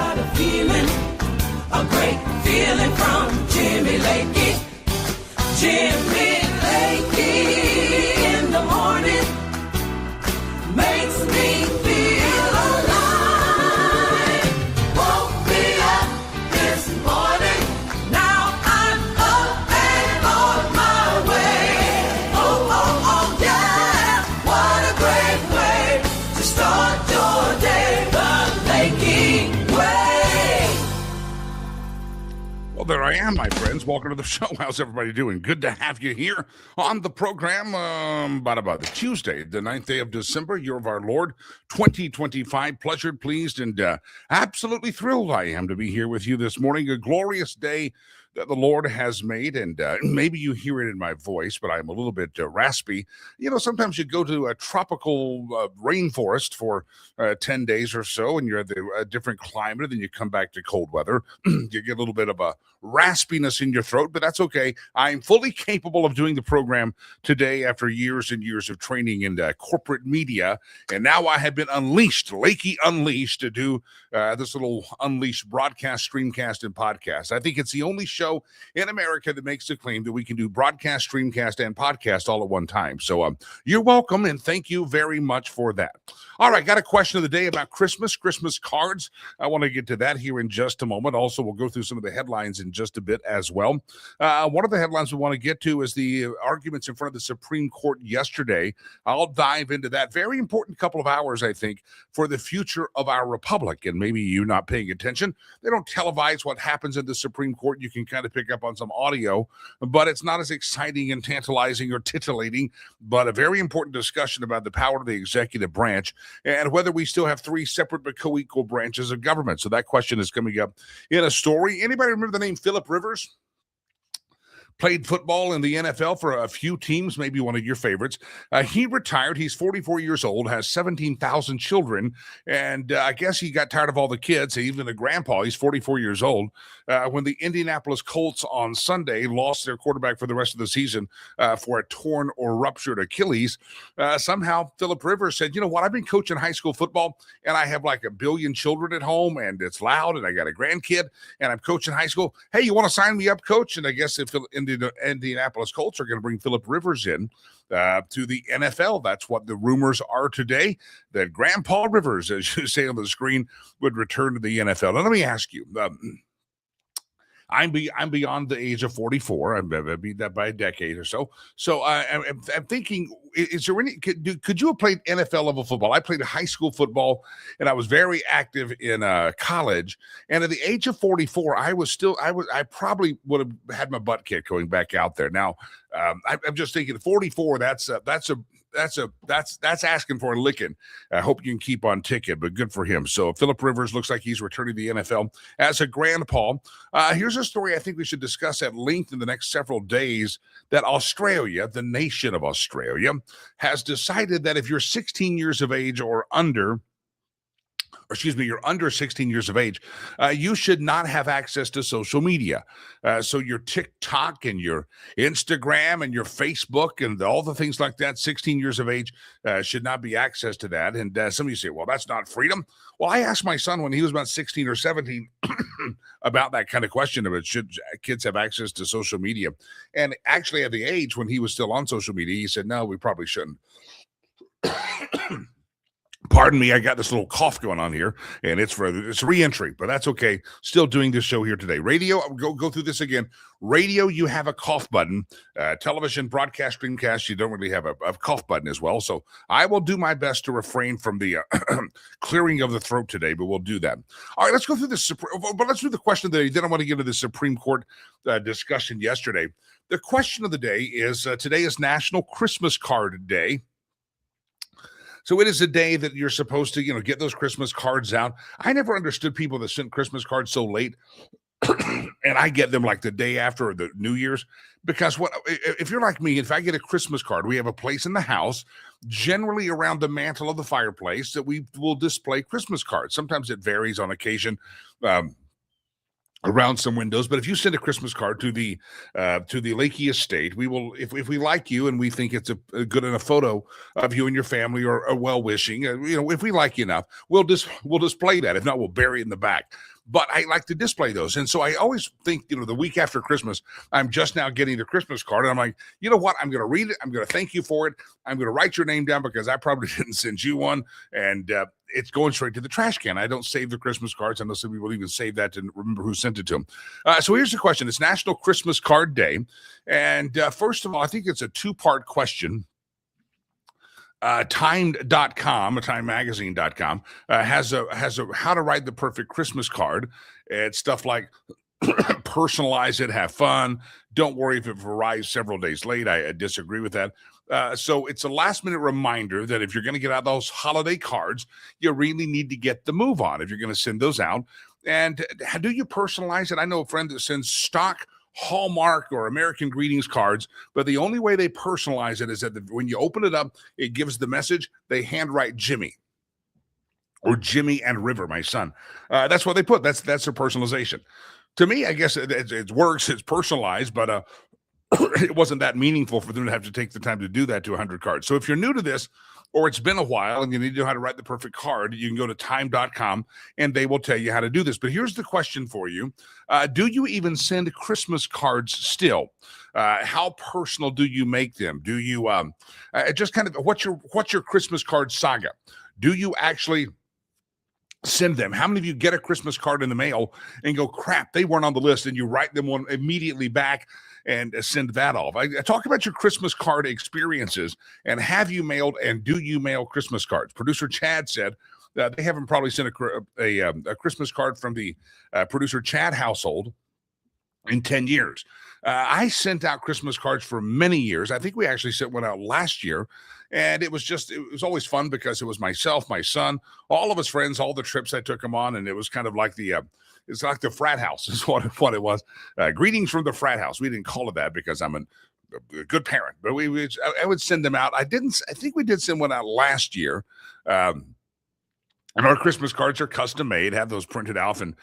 got a great feeling from Jimmy Lakey. Jimmy Lakey in the morning makes me feel alive. Woke me up this morning, now I'm up and on my way. Oh, oh, oh, yeah, what a great way to start your day, the Lakey way. Well, there I am, my friends. Welcome to the show. How's everybody doing? Good to have you here on the program. About the Tuesday, the 9th day of December, year of our Lord, 2025. Pleasured, pleased, and absolutely thrilled I am to be here with you this morning. A glorious day that the Lord has made, and maybe you hear it in my voice, but I'm a little bit raspy. You know, sometimes you go to a tropical rainforest for 10 days or so, and you're at a different climate, and then you come back to cold weather. You get a little bit of a raspiness in your throat, but that's okay. I'm fully capable of doing the program today after years and years of training in corporate media, and now I have been unleashed, Lakey Unleashed, to do this little unleashed broadcast, streamcast, and podcast. I think it's the only show in America that makes the claim that we can do broadcast, streamcast, and podcast all at one time. So you're welcome, and thank you very much for that. All right, got a question of the day about Christmas cards. I want to get to that here in just a moment. Also, we'll go through some of the headlines in just a bit as well. One of the headlines we want to get to is the arguments in front of the Supreme Court yesterday. I'll dive into that. Very important couple of hours, I think, for the future of our republic. And maybe you're not paying attention. They don't televise what happens in the Supreme Court. You can kind of pick up on some audio, but it's not as exciting and tantalizing or titillating, but a very important discussion about the power of the executive branch and whether we still have three separate but co-equal branches of government. So that question is coming up in a story. Anybody remember the name Philip Rivers? Played football in the NFL for a few teams, maybe one of your favorites. He retired. He's 44 years old, has 17,000 children, and I guess he got tired of all the kids, even the grandpa. He's 44 years old. When the Indianapolis Colts on Sunday lost their quarterback for the rest of the season for a torn or ruptured Achilles, somehow Philip Rivers said, you know what, I've been coaching high school football, and I have like 1 billion children at home, and it's loud, and I got a grandkid, and I'm coaching high school. Hey, you want to sign me up, coach? And I guess if the Indianapolis Colts are going to bring Philip Rivers in to the NFL. That's what the rumors are today, that Grandpa Rivers, as you say on the screen, would return to the NFL. Now, let me ask you, I'm beyond the age of 44. I've beat that by a decade or so. So I'm thinking, is there any? Could you have played NFL level football? I played high school football, and I was very active in college. And at the age of 44, I probably would have had my butt kicked going back out there. Now I'm just thinking, 44. That's asking for a licking. I hope you can keep on ticking, but good for him. So Philip Rivers looks like he's returning to the NFL as a grandpa. Here's a story I think we should discuss at length in the next several days, that Australia, the nation of Australia, has decided that if you're 16 years of age or under, you're under 16 years of age, you should not have access to social media. So your TikTok and your Instagram and your Facebook and all the things like that, 16 years of age should not be access to that. And some of you say, well, that's not freedom. Well, I asked my son when he was about 16 or 17 about that kind of question of it. Should kids have access to social media? And actually at the age when he was still on social media, he said, no, we probably shouldn't. Pardon me, I got this little cough going on here, and it's re-entry, but that's okay. Still doing this show here today. Radio, go through this again. Radio, you have a cough button. Television, broadcast, streamcast, you don't really have a cough button as well. So I will do my best to refrain from the clearing of the throat today, but we'll do that. All right, let's go through this. But let's do the question of the day. Then I want to get into the Supreme Court discussion yesterday. The question of the day is, today is National Christmas Card Day. So it is a day that you're supposed to, get those Christmas cards out. I never understood people that sent Christmas cards so late. And I get them like the day after the New Year's, because if you're like me, if I get a Christmas card, we have a place in the house, generally around the mantle of the fireplace, that we will display Christmas cards. Sometimes it varies on occasion. Around some windows, but if you send a Christmas card to the Lakey estate, we will, if we like you and we think it's a good enough photo of you and your family, or well wishing, if we like you enough, we'll display that. If not, we'll bury it in the back. but I like to display those. And so I always think, the week after Christmas, I'm just now getting the Christmas card. And I'm like, you know what? I'm going to read it. I'm going to thank you for it. I'm going to write your name down because I probably didn't send you one. And it's going straight to the trash can. I don't save the Christmas cards. I know some people even save that to remember who sent it to them. So here's the question. It's National Christmas Card Day. And first of all, I think it's a two-part question. Time.com, timemagazine.com, has a how to write the perfect Christmas card. It's stuff like personalize it, have fun. Don't worry if it arrives several days late. I disagree with that. So it's a last minute reminder that if you're going to get out those holiday cards, you really need to get the move on if you're going to send those out. And do you personalize it? I know a friend that sends stock Hallmark or American Greetings cards, but the only way they personalize it is that when you open it up, it gives the message. They handwrite Jimmy or Jimmy and River, my son. That's what they put. That's their personalization. To me, I guess it works. It's personalized, but it wasn't that meaningful for them to have to take the time to do that to 100 cards. So if you're new to this, or it's been a while and you need to know how to write the perfect card, you can go to time.com and they will tell you how to do this. But here's the question for you. Do you even send Christmas cards still? How personal do you make them? Do you just kind of what's your Christmas card saga? Do you actually send them? How many of you get a Christmas card in the mail and go, crap, they weren't on the list, and you write them one immediately back and send that off? I talk about your Christmas card experiences, and have you mailed and do you mail Christmas cards? Producer Chad said they haven't probably sent a Christmas card from the producer Chad household in 10 years. I sent out Christmas cards for many years. I think we actually sent one out last year. And it was always fun because it was myself, my son, all of his friends, all the trips I took him on. And it was kind of like it's like the frat house is what it was. Greetings from the frat house. We didn't call it that because I'm a good parent, but I would send them out. I think we did send one out last year. And our Christmas cards are custom made, have those printed out and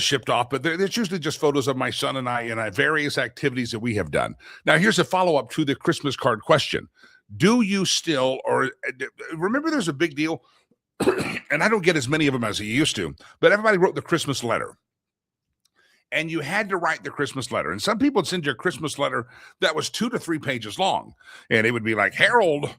shipped off. But it's usually just photos of my son and I various activities that we have done. Now, here's a follow-up to the Christmas card question. Do you still, or remember there's a big deal, and I don't get as many of them as I used to, but everybody wrote the Christmas letter. And you had to write the Christmas letter. And some people would send you a Christmas letter that was 2 to 3 pages long. And it would be like, Harold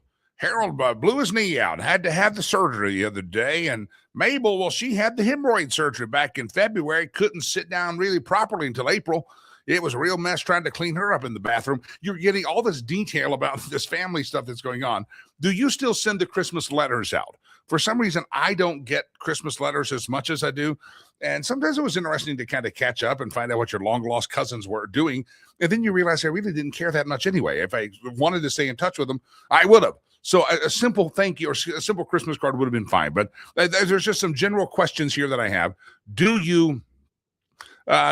blew his knee out, had to have the surgery the other day. And Mabel, well, she had the hemorrhoid surgery back in February, couldn't sit down really properly until April. It was a real mess trying to clean her up in the bathroom. You're getting all this detail about this family stuff that's going on. Do you still send the Christmas letters out? For some reason, I don't get Christmas letters as much as I do. And sometimes it was interesting to kind of catch up and find out what your long-lost cousins were doing. And then you realize I really didn't care that much anyway. If I wanted to stay in touch with them, I would have. So a simple thank you or a simple Christmas card would have been fine. But there's just some general questions here that I have. Do you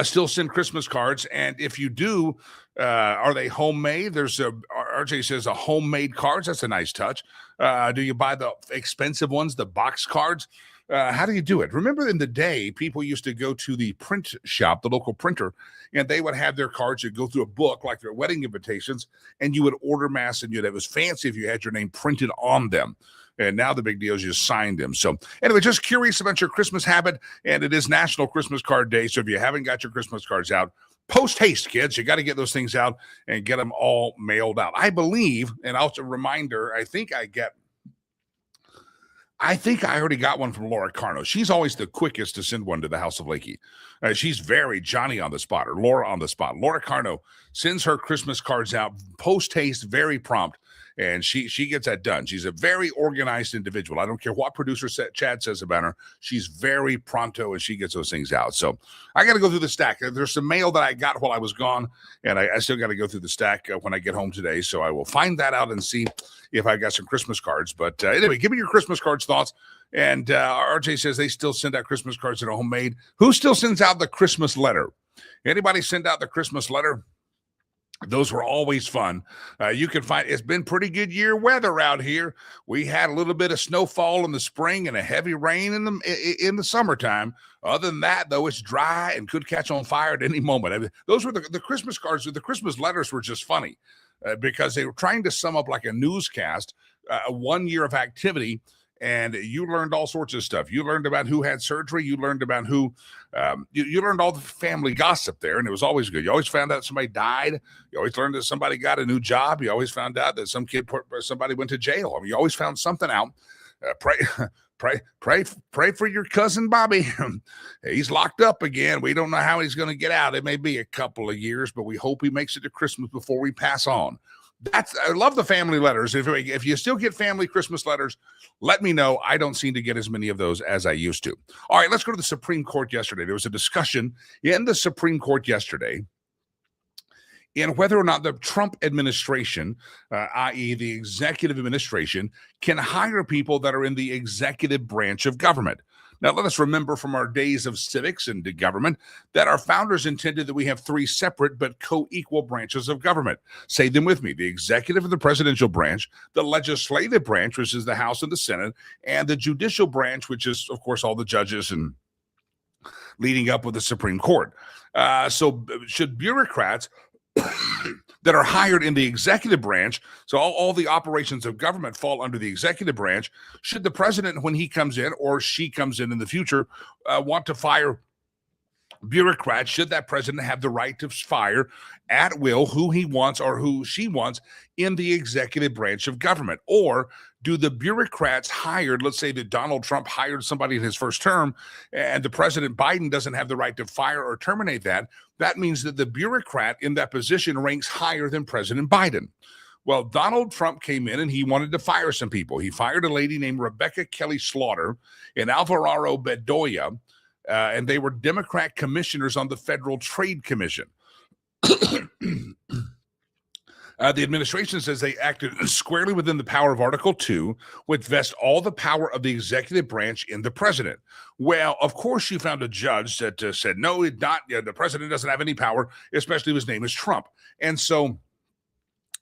still send Christmas cards? And if you do, are they homemade? RJ says a homemade cards. That's a nice touch. Do you buy the expensive ones, the box cards? How do you do it? Remember in the day, people used to go to the print shop, the local printer, and they would have their cards. You'd go through a book like their wedding invitations, and you would order mass, and it was fancy if you had your name printed on them. And now the big deal is you sign them. So anyway, just curious about your Christmas habit, and it is National Christmas Card Day. So if you haven't got your Christmas cards out, post haste, kids. You got to get those things out and get them all mailed out. I believe, and also a reminder, I think I already got one from Laura Carno. She's always the quickest to send one to the House of Lakey. She's very Johnny on the spot, or Laura on the spot. Laura Carno sends her Christmas cards out post haste, very prompt, and she gets that done. She's a very organized individual. I don't care what producer Chad says about her. She's very pronto, and she gets those things out. So I got to go through the stack. There's some mail that I got while I was gone, and I still got to go through the stack when I get home today. So I will find that out and see if I got some Christmas cards. But anyway, give me your Christmas cards thoughts. And RJ says they still send out Christmas cards that are homemade. Who still sends out the Christmas letter? Anybody send out the Christmas letter? Those were always fun. You can find it's been pretty good year weather out here. We had a little bit of snowfall in the spring and a heavy rain in the summertime. Other than that, though, it's dry and could catch on fire at any moment. I mean, those were the Christmas cards. The Christmas letters were just funny because they were trying to sum up like a newscast, 1 year of activity. and you learned all sorts of stuff. You learned about who had surgery. You learned about who, you learned all the family gossip there, and it was always good. You always found out somebody died. You always learned that somebody got a new job. You always found out that somebody went to jail. I mean, you always found something out. Pray for your cousin Bobby. He's locked up again. We don't know how he's going to get out. It may be a couple of years, but we hope he makes it to Christmas before we pass on. I love the family letters. If you still get family Christmas letters, let me know. I don't seem to get as many of those as I used to. All right, let's go to the Supreme Court yesterday. There was a discussion in the Supreme Court yesterday in whether or not the Trump administration, i.e. the executive administration, can hire people that are in the executive branch of government. Now, let us remember from our days of civics and government that our founders intended that we have three separate but co-equal branches of government. Say them with me: the executive and the presidential branch, the legislative branch, which is the House and the Senate, and the judicial branch, which is, of course, all the judges and leading up with the Supreme Court. So should bureaucrats that are hired in the executive branch, so all the operations of government fall under the executive branch, should the president, when he comes in or she comes in the future, want to fire bureaucrats, should that president have the right to fire at will who he wants or who she wants in the executive branch of government? Or do the bureaucrats hired, let's say that Donald Trump hired somebody in his first term and the President Biden doesn't have the right to fire or terminate that, that means that the bureaucrat in that position ranks higher than President Biden. Well, Donald Trump came in and he wanted to fire some people. He fired a lady named Rebecca Kelly Slaughter and Alvaro Bedoya, and they were Democrat commissioners on the Federal Trade Commission. The administration says they acted squarely within the power of Article 2, which vests all the power of the executive branch in the president. Well, of course, you found a judge that said, no, the president doesn't have any power, especially if his name is Trump. And so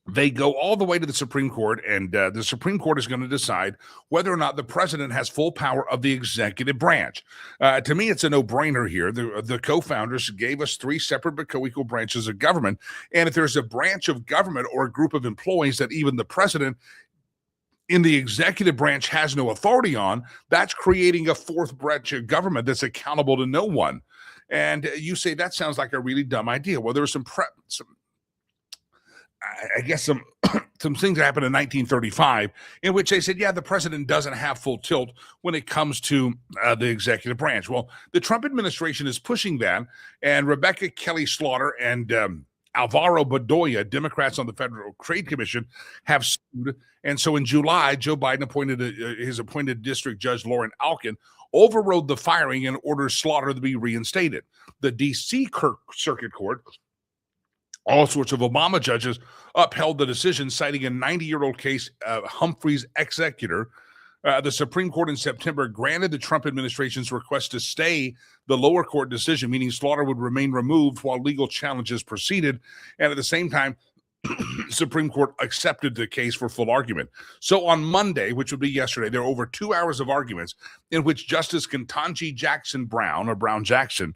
they go all the way to the Supreme Court, and the Supreme Court is going to decide whether or not the president has full power of the executive branch. To me, it's a no-brainer here. The co-founders gave us three separate but co-equal branches of government, and if there's a branch of government or a group of employees that even the president in the executive branch has no authority on, that's creating a fourth branch of government that's accountable to no one. And you say, that sounds like a really dumb idea. Well, there was some things that happened in 1935 in which they said, yeah, the president doesn't have full tilt when it comes to the executive branch. Well, the Trump administration is pushing that, and Rebecca Kelly Slaughter and Alvaro Bedoya, Democrats on the Federal Trade Commission, have sued. And so in July, Joe Biden appointed his appointed district judge, Lauren Alkin, overrode the firing and ordered Slaughter to be reinstated. The D.C. Circuit Court, all sorts of Obama judges, upheld the decision, citing a 90-year-old case of Humphrey's executor. The Supreme Court in September granted the Trump administration's request to stay the lower court decision, meaning Slaughter would remain removed while legal challenges proceeded. And at the same time, the Supreme Court accepted the case for full argument. So on Monday, which would be yesterday, there were over 2 hours of arguments in which Justice Ketanji Jackson Brown, or Brown-Jackson,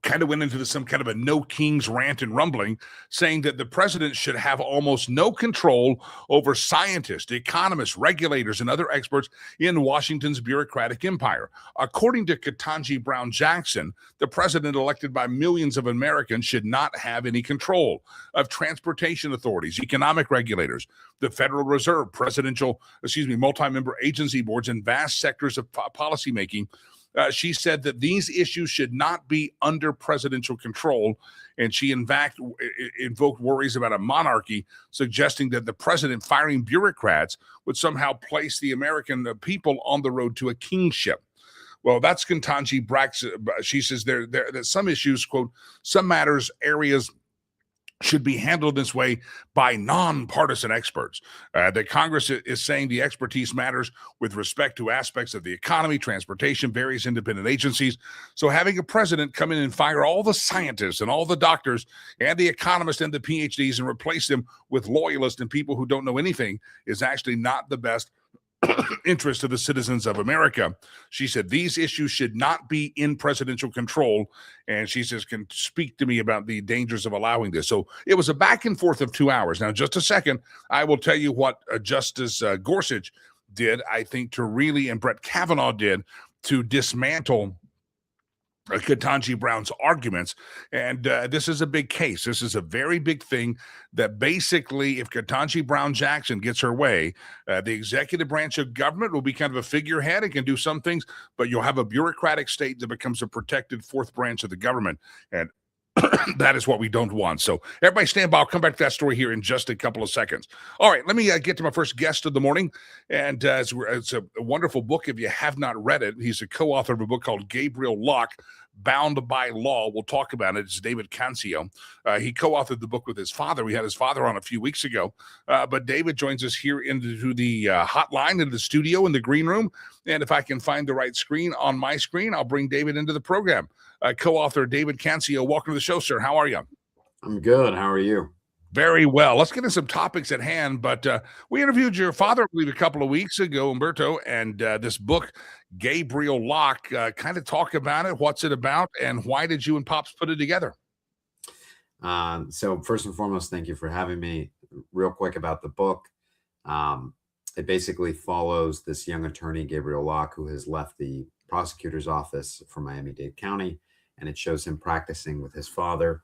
kind of went into some kind of a no kings rant and rumbling, saying that the president should have almost no control over scientists, economists, regulators, and other experts in Washington's bureaucratic empire. According to Ketanji Brown Jackson, the president elected by millions of Americans should not have any control of transportation authorities, economic regulators, the Federal Reserve, multi-member agency boards, and vast sectors of policymaking. She said that these issues should not be under presidential control, and she in fact invoked worries about a monarchy, suggesting that the president firing bureaucrats would somehow place the American people on the road to a kingship. Well, that's Ketanji Braxton. She says that some issues, quote, some matters, areas should be handled this way by nonpartisan experts. That Congress is saying the expertise matters with respect to aspects of the economy, transportation, various independent agencies. So having a president come in and fire all the scientists and all the doctors and the economists and the PhDs and replace them with loyalists and people who don't know anything is actually not the best interest of the citizens of America. She said these issues should not be in presidential control, and she says can speak to me about the dangers of allowing this. So it was a back and forth of 2 hours. Now, just a second, I will tell you what Justice Gorsuch did, I think, to really, and Brett Kavanaugh did, to dismantle Ketanji Brown's arguments. And this is a big case. This is a very big thing that basically, if Ketanji Brown Jackson gets her way, the executive branch of government will be kind of a figurehead and can do some things, but you'll have a bureaucratic state that becomes a protected fourth branch of the government. And that is what we don't want. So everybody stand by. I'll come back to that story here in just a couple of seconds. All right, let me get to my first guest of the morning. And it's a wonderful book if you have not read it. He's a co-author of a book called Gabriel Locke, Bound by Law. We'll talk about it. It's David Cancio. He co-authored the book with his father. We had his father on a few weeks ago. But David joins us here into the hotline, in the studio, in the green room. And if I can find the right screen on my screen, I'll bring David into the program. Co-author David Cancio, welcome to the show, sir. How are you? I'm good. How are you? Very well. Let's get into some topics at hand. But we interviewed your father, I believe, a couple of weeks ago, Umberto, and this book, Gabriel Locke, kind of talk about it. What's it about, and why did you and Pops put it together? So first and foremost, thank you for having me. Real quick about the book. It basically follows this young attorney, Gabriel Locke, who has left the prosecutor's office for Miami-Dade County, and it shows him practicing with his father,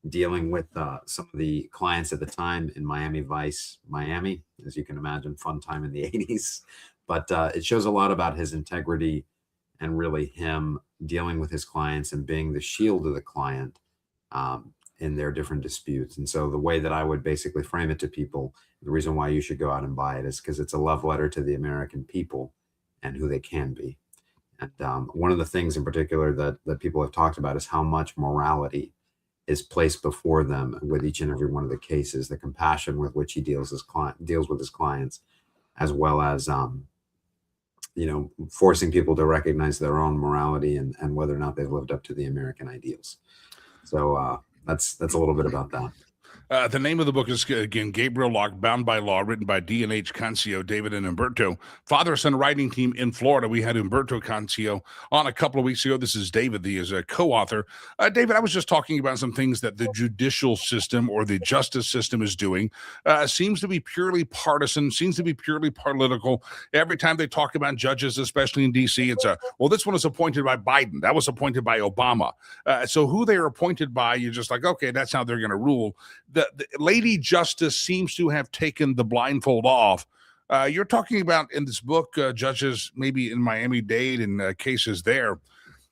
dealing with some of the clients at the time in Miami Vice, Miami, as you can imagine, fun time in the 80s. But it shows a lot about his integrity and really him dealing with his clients and being the shield of the client in their different disputes. And so the way that I would basically frame it to people, the reason why you should go out and buy it is because it's a love letter to the American people and who they can be. And one of the things in particular that people have talked about is how much morality is placed before them with each and every one of the cases, the compassion with which he deals with his clients, as well as forcing people to recognize their own morality and whether or not they've lived up to the American ideals. So that's a little bit about that. The name of the book is, again, Gabriel Locke, Bound by Law, written by D&H Cancio, David and Umberto. Father-son writing team in Florida. We had Umberto Cancio on a couple of weeks ago. This is David, he is a co-author. David, I was just talking about some things that the judicial system or the justice system is doing. Seems to be purely partisan, seems to be purely political. Every time they talk about judges, especially in D.C., it's this one was appointed by Biden. That was appointed by Obama. So who they are appointed by, you're just like, okay, that's how they're going to rule. The Lady Justice seems to have taken the blindfold off. You're talking about in this book, judges maybe in Miami-Dade and cases there.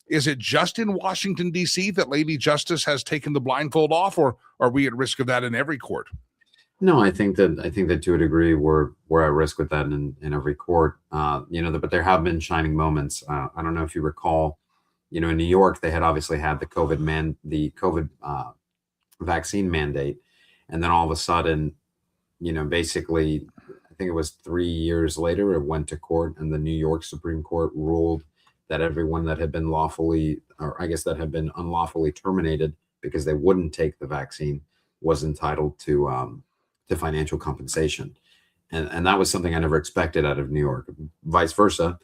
Is it just in Washington, D.C. that Lady Justice has taken the blindfold off, or are we at risk of that in every court? No, I think that to a degree we're at risk with that in every court. But there have been shining moments. I don't know if you recall, in New York, they had obviously had the COVID vaccine mandate. And then all of a sudden, basically, I think it was 3 years later, it went to court, and the New York Supreme Court ruled that everyone that had been unlawfully terminated because they wouldn't take the vaccine was entitled to financial compensation. And that was something I never expected out of New York. Vice versa,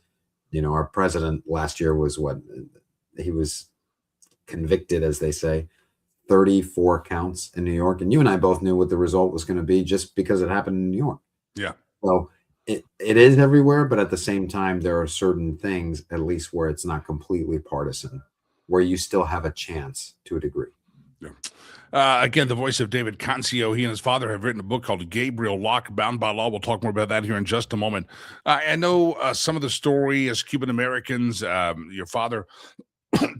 our president last year was he was convicted, as they say, 34 counts in New York. And you and I both knew what the result was going to be just because it happened in New York. Yeah. So it is everywhere, but at the same time, there are certain things, at least where it's not completely partisan, where you still have a chance to a degree. Yeah. Again, the voice of David Cancio. He and his father have written a book called Gabriel Locke, Bound by Law. We'll talk more about that here in just a moment. I know some of the story as Cuban Americans. Your father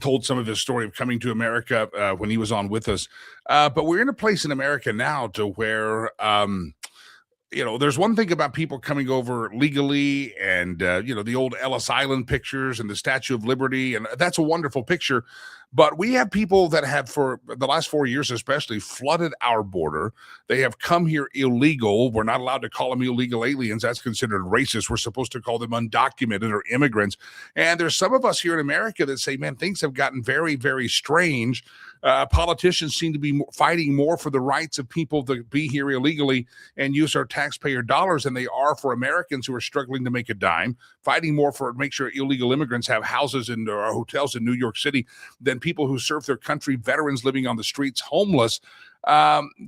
told some of his story of coming to America when he was on with us. But we're in a place in America now to where, there's one thing about people coming over legally and, the old Ellis Island pictures and the Statue of Liberty. And that's a wonderful picture. But we have people that have, for the last 4 years especially, flooded our border. They have come here illegal. We're not allowed to call them illegal aliens. That's considered racist. We're supposed to call them undocumented or immigrants. And there's some of us here in America that say, man, things have gotten very, very strange. Politicians seem to be fighting more for the rights of people to be here illegally and use our taxpayer dollars than they are for Americans who are struggling to make a dime, fighting more for make sure illegal immigrants have houses and hotels in New York City than people who serve their country, veterans living on the streets, homeless.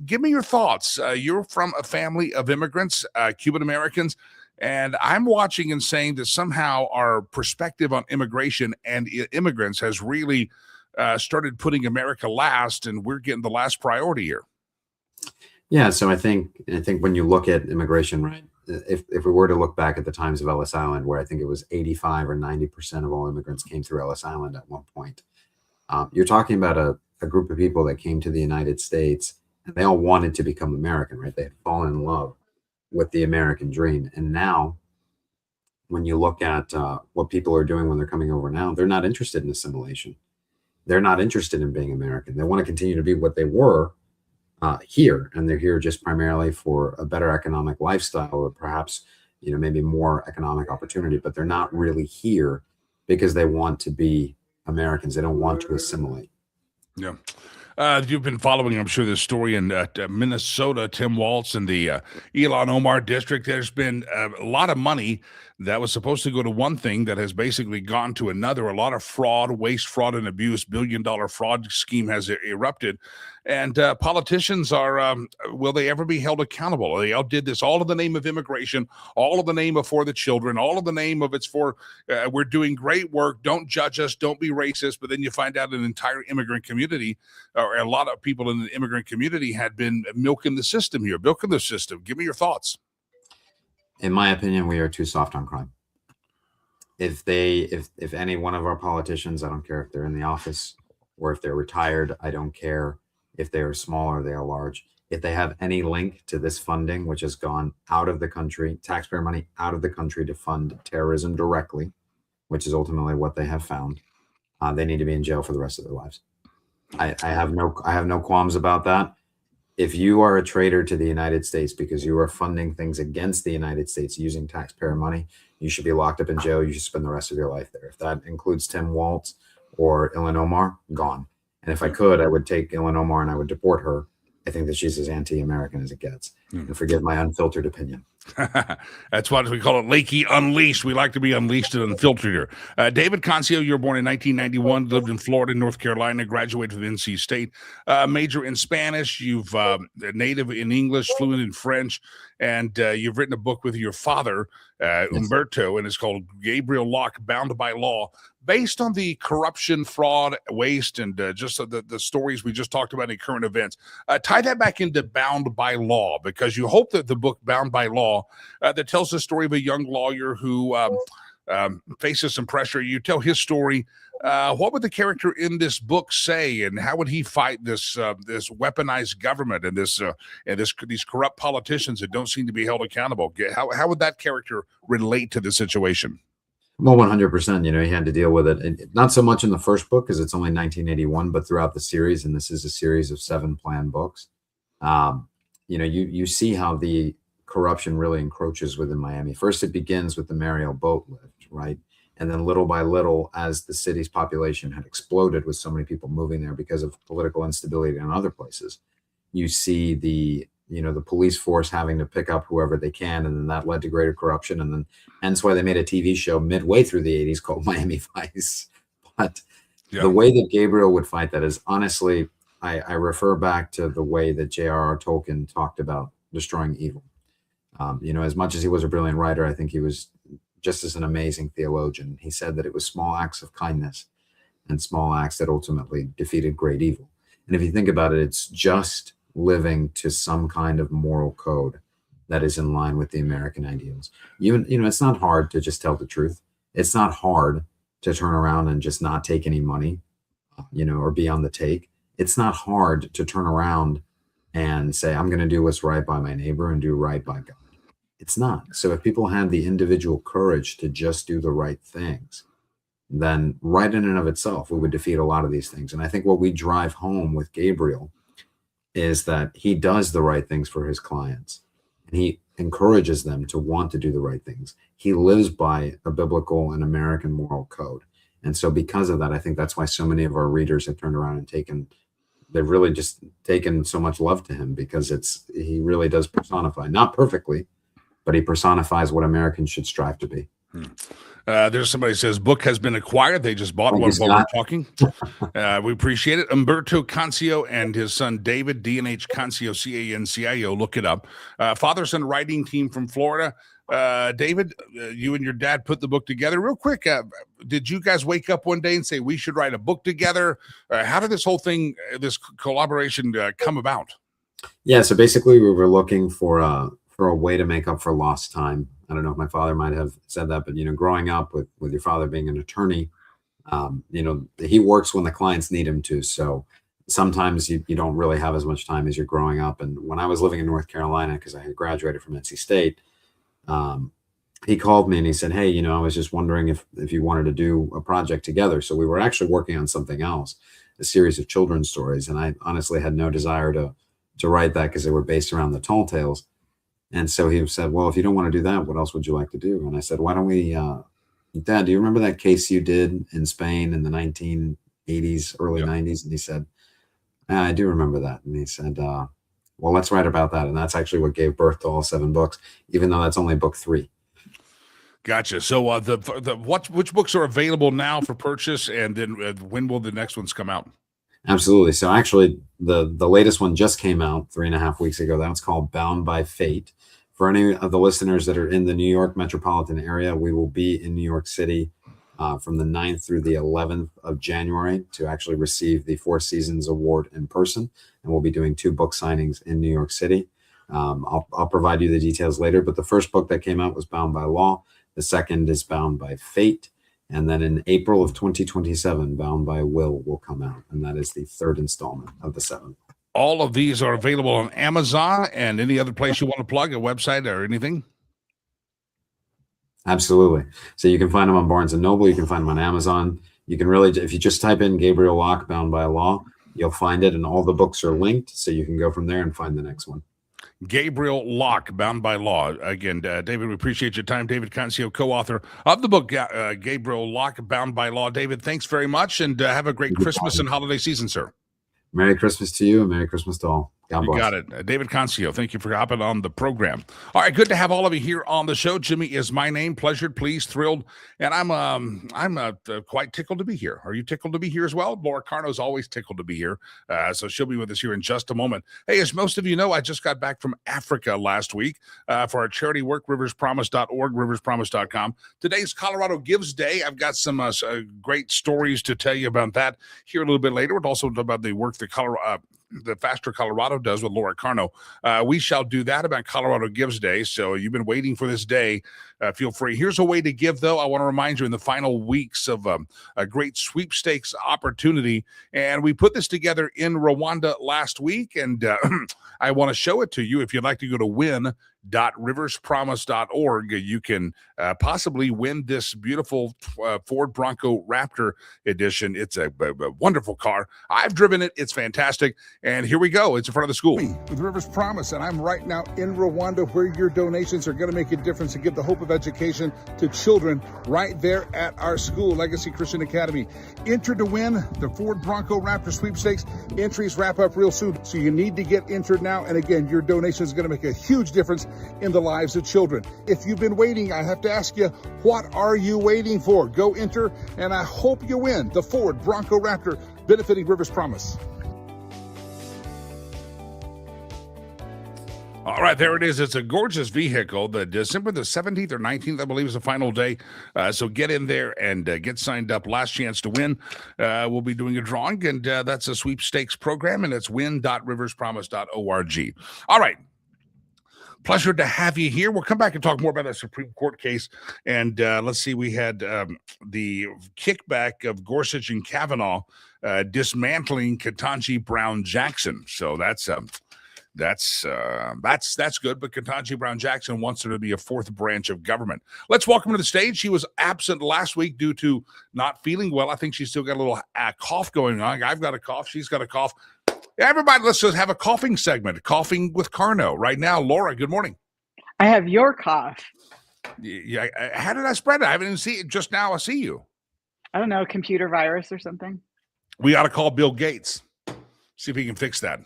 Give me your thoughts. You're from a family of immigrants, Cuban Americans, And I'm watching and saying that somehow our perspective on immigration and immigrants has really started putting America last, and we're getting the last priority here. Yeah, so I think when you look at immigration, right, if we were to look back at the times of Ellis Island, where I think it was 85 or 90% of all immigrants came through Ellis Island at one point, you're talking about a group of people that came to the United States, and they all wanted to become American, right? They had fallen in love with the American dream. And now, when you look at what people are doing when they're coming over now, they're not interested in assimilation. They're not interested in being American. They want to continue to be what they were here, and they're here just primarily for a better economic lifestyle, or perhaps maybe more economic opportunity. But they're not really here because they want to be Americans. They don't want to assimilate. Yeah. You've been following, I'm sure, this story in Minnesota, Tim Walz and the Elon Omar district. There's been a lot of money that was supposed to go to one thing that has basically gone to another. A lot of fraud, waste, fraud, and abuse. $billion fraud scheme has erupted. And politicians are, will they ever be held accountable? They outdid this all in the name of immigration, all in the name of for the children, all in the name of it's for, we're doing great work, don't judge us, don't be racist. But then you find out an entire immigrant community, or a lot of people in the immigrant community had been milking the system here, milking the system. Give me your thoughts. In my opinion, we are too soft on crime. If any one of our politicians, I don't care if they're in the office or if they're retired, I don't care if they are small or they are large, if they have any link to this funding, which has gone out of the country, taxpayer money out of the country to fund terrorism directly, which is ultimately what they have found, they need to be in jail for the rest of their lives. I have no qualms about that. If you are a traitor to the United States because you are funding things against the United States using taxpayer money, you should be locked up in jail. You should spend the rest of your life there. If that includes Tim Walz or Ilhan Omar, gone. And if I could, I would take Ilhan Omar and I would deport her. I think that she's as anti-American as it gets. And forgive my unfiltered opinion. That's why we call it Lakey Unleashed. We like to be unleashed and unfiltered here. David Concio, you were born in 1991, lived in Florida, North Carolina, graduated from NC State, major in Spanish. You've native in English, fluent in French, and you've written a book with your father, Umberto, and it's called Gabriel Locke, Bound by Law, based on the corruption, fraud, waste, and just the stories we just talked about in current events. Tie that back into Bound by Law, because you hope that the book Bound by Law that tells the story of a young lawyer who faces some pressure. You tell his story. What would the character in this book say, and how would he fight this this weaponized government and these corrupt politicians that don't seem to be held accountable? How would that character relate to the situation? Well, 100%. He had to deal with it. And not so much in the first book because it's only 1981, but throughout the series, and this is a series of 7 planned books. You see how the corruption really encroaches within Miami. First, it begins with the Mariel boat lift, right? And then little by little, as the city's population had exploded with so many people moving there because of political instability in other places, you see the police force having to pick up whoever they can. And then that led to greater corruption. And then hence why they made a TV show midway through the 80s called Miami Vice. But the way that Gabriel would fight that is, honestly, I refer back to the way that J.R.R. Tolkien talked about destroying evil. As much as he was a brilliant writer, I think he was just as an amazing theologian. He said that it was small acts of kindness and small acts that ultimately defeated great evil. And if you think about it, it's just living to some kind of moral code that is in line with the American ideals. It's not hard to just tell the truth. It's not hard to turn around and just not take any money, or be on the take. It's not hard to turn around and say, I'm going to do what's right by my neighbor and do right by God. It's not. So if people had the individual courage to just do the right things, then right in and of itself, we would defeat a lot of these things. And I think what we drive home with Gabriel is that he does the right things for his clients, and he encourages them to want to do the right things. He lives by a biblical and American moral code. And so because of that, I think that's why so many of our readers have turned around and they've really just taken so much love to him, because he really does personify, not perfectly, but he personifies what Americans should strive to be. There's somebody who says book has been acquired. They just bought one while we're talking. We appreciate it. Umberto Concio and his son David, D&H Concio, C-A-N-C-I-O. Look it up. Father-son writing team from Florida. David, you and your dad put the book together. Real quick, did you guys wake up one day and say we should write a book together? How did this whole thing, this collaboration, come about? Yeah, so basically we were looking for a way to make up for lost time. I don't know if my father might have said that, but growing up with your father being an attorney, he works when the clients need him to. So sometimes you don't really have as much time as you're growing up. And when I was living in North Carolina, because I had graduated from NC State, he called me and he said, hey, I was just wondering if you wanted to do a project together. So we were actually working on something else, a series of children's stories. And I honestly had no desire to write that because they were based around the tall tales. And so he said, well, if you don't want to do that, what else would you like to do? And I said, why don't we, Dad, do you remember that case you did in Spain in the 1980s, early 90s? And he said, yeah, I do remember that. And he said, well, let's write about that. And that's actually what gave birth to all 7 books, even though that's only book 3. Gotcha. So which books are available now for purchase, and then when will the next ones come out? Absolutely. So actually, the latest one just came out 3.5 weeks ago. That's called Bound by Fate. For any of the listeners that are in the New York metropolitan area, we will be in New York City from the 9th through the 11th of January to actually receive the 4 Seasons Award in person. And we'll be doing 2 book signings in New York City. I'll provide you the details later, but the first book that came out was Bound by Law. The second is Bound by Fate. And then in April of 2027, Bound by Will come out. And that is the 3rd installment of the 7. All of these are available on Amazon and any other place you want to plug, a website or anything? Absolutely. So you can find them on Barnes & Noble. You can find them on Amazon. You can really, if you just type in Gabriel Locke, Bound by Law, you'll find it. And all the books are linked. So you can go from there and find the next one. Gabriel Locke, Bound by Law. Again, David, we appreciate your time. David Concio, co-author of the book, Gabriel Locke, Bound by Law. David, thanks very much, and have a great Christmas and holiday season, sir. Merry Christmas to you, and Merry Christmas to all. God bless. You got it. David Concio, thank you for hopping on the program. All right, good to have all of you here on the show. Jimmy is my name. Pleasured, pleased, thrilled, and I'm quite tickled to be here. Are you tickled to be here as well? Laura Carno's always tickled to be here, so she'll be with us here in just a moment. Hey, as most of you know, I just got back from Africa last week for our charity work, riverspromise.org, riverspromise.com. Today's Colorado Gives Day. I've got some great stories to tell you about that here a little bit later. We're also about the work the Faster Colorado does with Laura Carno. We shall do that about Colorado Gives Day. So you've been waiting for this day. Feel free. Here's a way to give, though. I want to remind you in the final weeks of a great sweepstakes opportunity. And we put this together in Rwanda last week. And I want to show it to you. If you'd like to go to win.riverspromise.org, you can possibly win this beautiful Ford Bronco Raptor edition. It's a wonderful car. I've driven it. It's fantastic. And here we go. It's in front of the school. With Rivers Promise, and I'm right now in Rwanda, where your donations are going to make a difference and give the hope of education to children right there at our school, Legacy Christian Academy. Enter to win the Ford Bronco Raptor sweepstakes. Entries wrap up real soon, so you need to get entered now. And again, your donation is going to make a huge difference in the lives of children. If you've been waiting, I have to ask you, what are you waiting for? Go enter, and I hope you win the Ford Bronco Raptor, benefiting Rivers Promise. All right, there it is. It's a gorgeous vehicle. The December the 17th or 19th, I believe, is the final day. So get in there and get signed up. Last chance to win. We'll be doing a drawing, and that's a sweepstakes program, and it's win.riverspromise.org. All right. Pleasure to have you here. We'll come back and talk more about that Supreme Court case. And let's see, we had the kickback of Gorsuch and Kavanaugh dismantling Ketanji Brown Jackson. So that's good, but Ketanji Brown Jackson wants there to be a fourth branch of government. Let's welcome her to the stage. She was absent last week due to not feeling well. I think she's still got a little cough going on. I've got a cough. She's got a cough. Everybody, let's just have a coughing segment. Coughing with Carno right now. Laura, good morning. I have your cough. Yeah. How did I spread it? I haven't even seen it. Just now I see you. I don't know, computer virus or something. We got to call Bill Gates. See if he can fix that.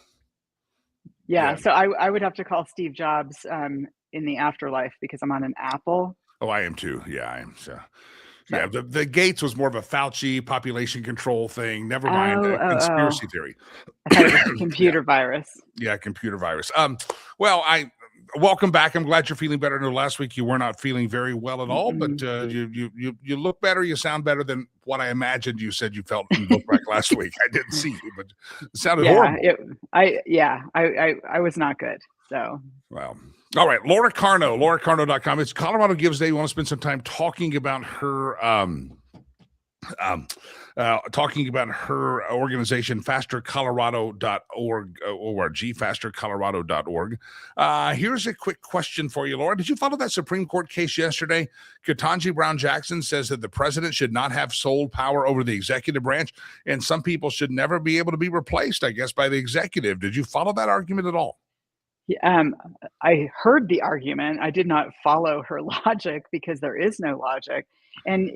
Yeah. So I would have to call Steve Jobs in the afterlife because I'm on an Apple. Oh, I am too. Yeah, I am. So. Yeah, the Gates was more of a Fauci population control thing. Never mind, conspiracy theory. I thought it was a computer virus. Yeah, computer virus. Well, welcome back. I'm glad you're feeling better. I know last week you were not feeling very well at all, but you look better. You sound better than what I imagined you said you felt and looked like last week. I didn't see you, but it sounded horrible. I was not good. So, well, all right. Laura Carno, LauraCarno.com. It's Colorado Gives Day. You want to spend some time talking about her, organization, fastercolorado.org, fastercolorado.org. Here's a quick question for you, Laura. Did you follow that Supreme Court case yesterday? Ketanji Brown Jackson says that the president should not have sole power over the executive branch, and some people should never be able to be replaced, I guess, by the executive. Did you follow that argument at all? I heard the argument. I did not follow her logic because there is no logic. And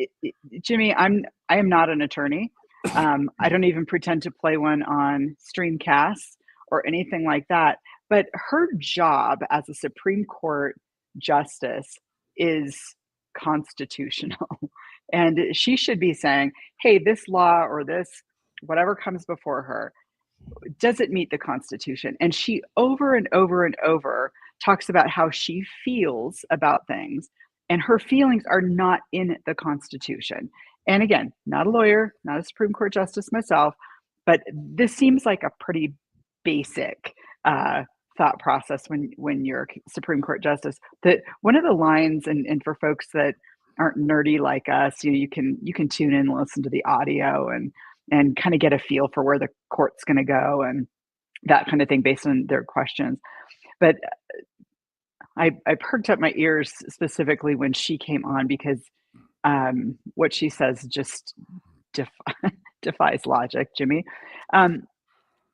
Jimmy, I am not an attorney. I don't even pretend to play one on Streamcasts or anything like that. But her job as a Supreme Court justice is constitutional. And she should be saying, hey, this law or this, whatever comes before her, does it meet the Constitution? And she over and over and over talks about how she feels about things, and her feelings are not in the Constitution. And again, not a lawyer, not a Supreme Court justice myself, but this seems like a pretty basic thought process when you're a Supreme Court justice. That one of the lines, and for folks that aren't nerdy like us, you can tune in and listen to the audio and kind of get a feel for where the court's going to go and that kind of thing based on their questions. But I perked up my ears specifically when she came on because what she says just defies logic, Jimmy.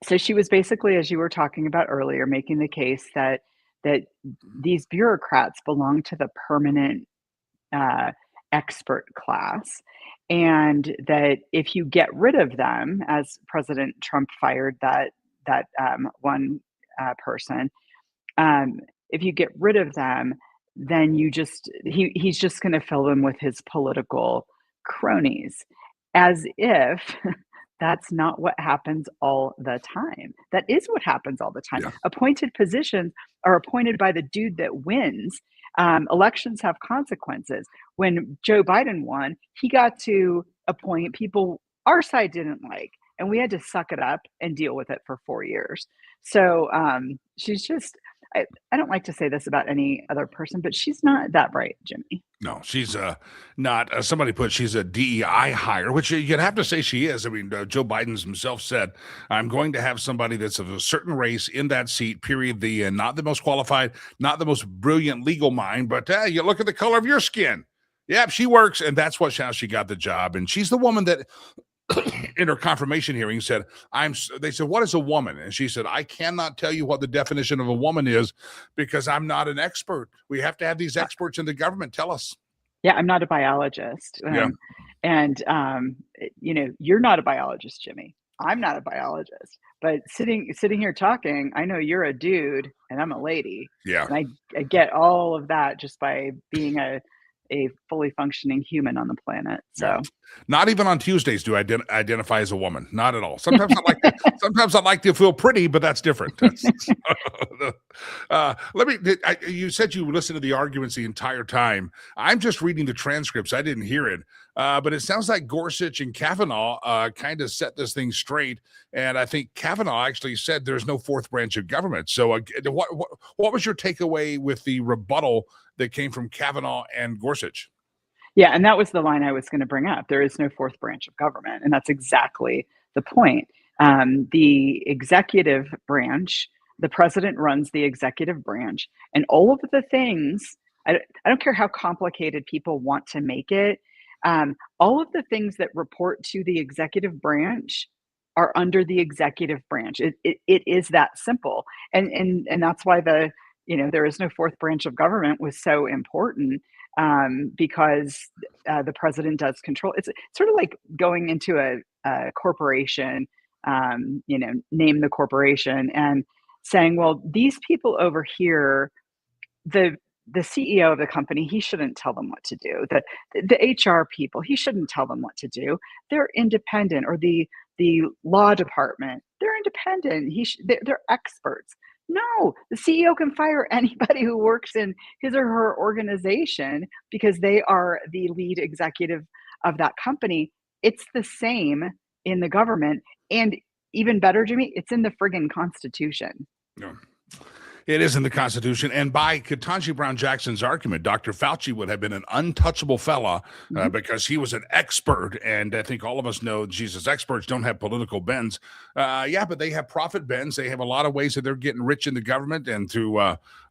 So she was basically, as you were talking about earlier, making the case that these bureaucrats belong to the permanent expert class, and that if you get rid of them, as President Trump fired that one person, if you get rid of them, then he's just going to fill them with his political cronies, as if that's not what happens all the time. That is what happens all the time. Yeah. Appointed positions are appointed by the dude that wins. Elections have consequences. When Joe Biden won, he got to appoint people our side didn't like, and we had to suck it up and deal with it for 4 years. So she's just, I don't like to say this about any other person, but she's not that bright, Jimmy. No, she's not. Somebody put she's a DEI hire, which you'd have to say she is. I mean, Joe Biden himself said, I'm going to have somebody that's of a certain race in that seat, period. Not the most qualified, not the most brilliant legal mind, but you look at the color of your skin. Yep, she works, and that's how she got the job. And she's the woman that in her confirmation hearing said, they said, what is a woman? And she said, I cannot tell you what the definition of a woman is because I'm not an expert. We have to have these experts in the government tell us. Yeah, I'm not a biologist. And you're not a biologist, Jimmy. I'm not a biologist. But sitting here talking, I know you're a dude and I'm a lady. Yeah. And I get all of that just by being a fully functioning human on the planet. So yeah. Not even on Tuesdays do I identify as a woman. Not at all. Sometimes I like to feel pretty, but that's different. You said you listened to the arguments the entire time. I'm just reading the transcripts. I didn't hear it. But it sounds like Gorsuch and Kavanaugh kind of set this thing straight. And I think Kavanaugh actually said there's no fourth branch of government. So what was your takeaway with the rebuttal that came from Kavanaugh and Gorsuch? Yeah, and that was the line I was going to bring up. There is no fourth branch of government. And that's exactly the point. The executive branch, the president runs the executive branch. And all of the things, I don't care how complicated people want to make it, all of the things that report to the executive branch are under the executive branch. It is that simple. And that's why there is no fourth branch of government was so important, because the president does control. It's sort of like going into a corporation, name the corporation and saying, well, these people over here, the CEO of the company, he shouldn't tell them what to do. The HR people, he shouldn't tell them what to do. They're independent. Or the law department, they're independent. They're experts. No, the CEO can fire anybody who works in his or her organization because they are the lead executive of that company. It's the same in the government. And even better, Jimmy, it's in the friggin' Constitution. Yeah. It is in the Constitution. And by Ketanji Brown Jackson's argument, Dr. Fauci would have been an untouchable fella Mhm. because he was an expert. And I think all of us know, Jesus, experts don't have political bends. Yeah, but they have profit bends. They have a lot of ways that they're getting rich in the government and through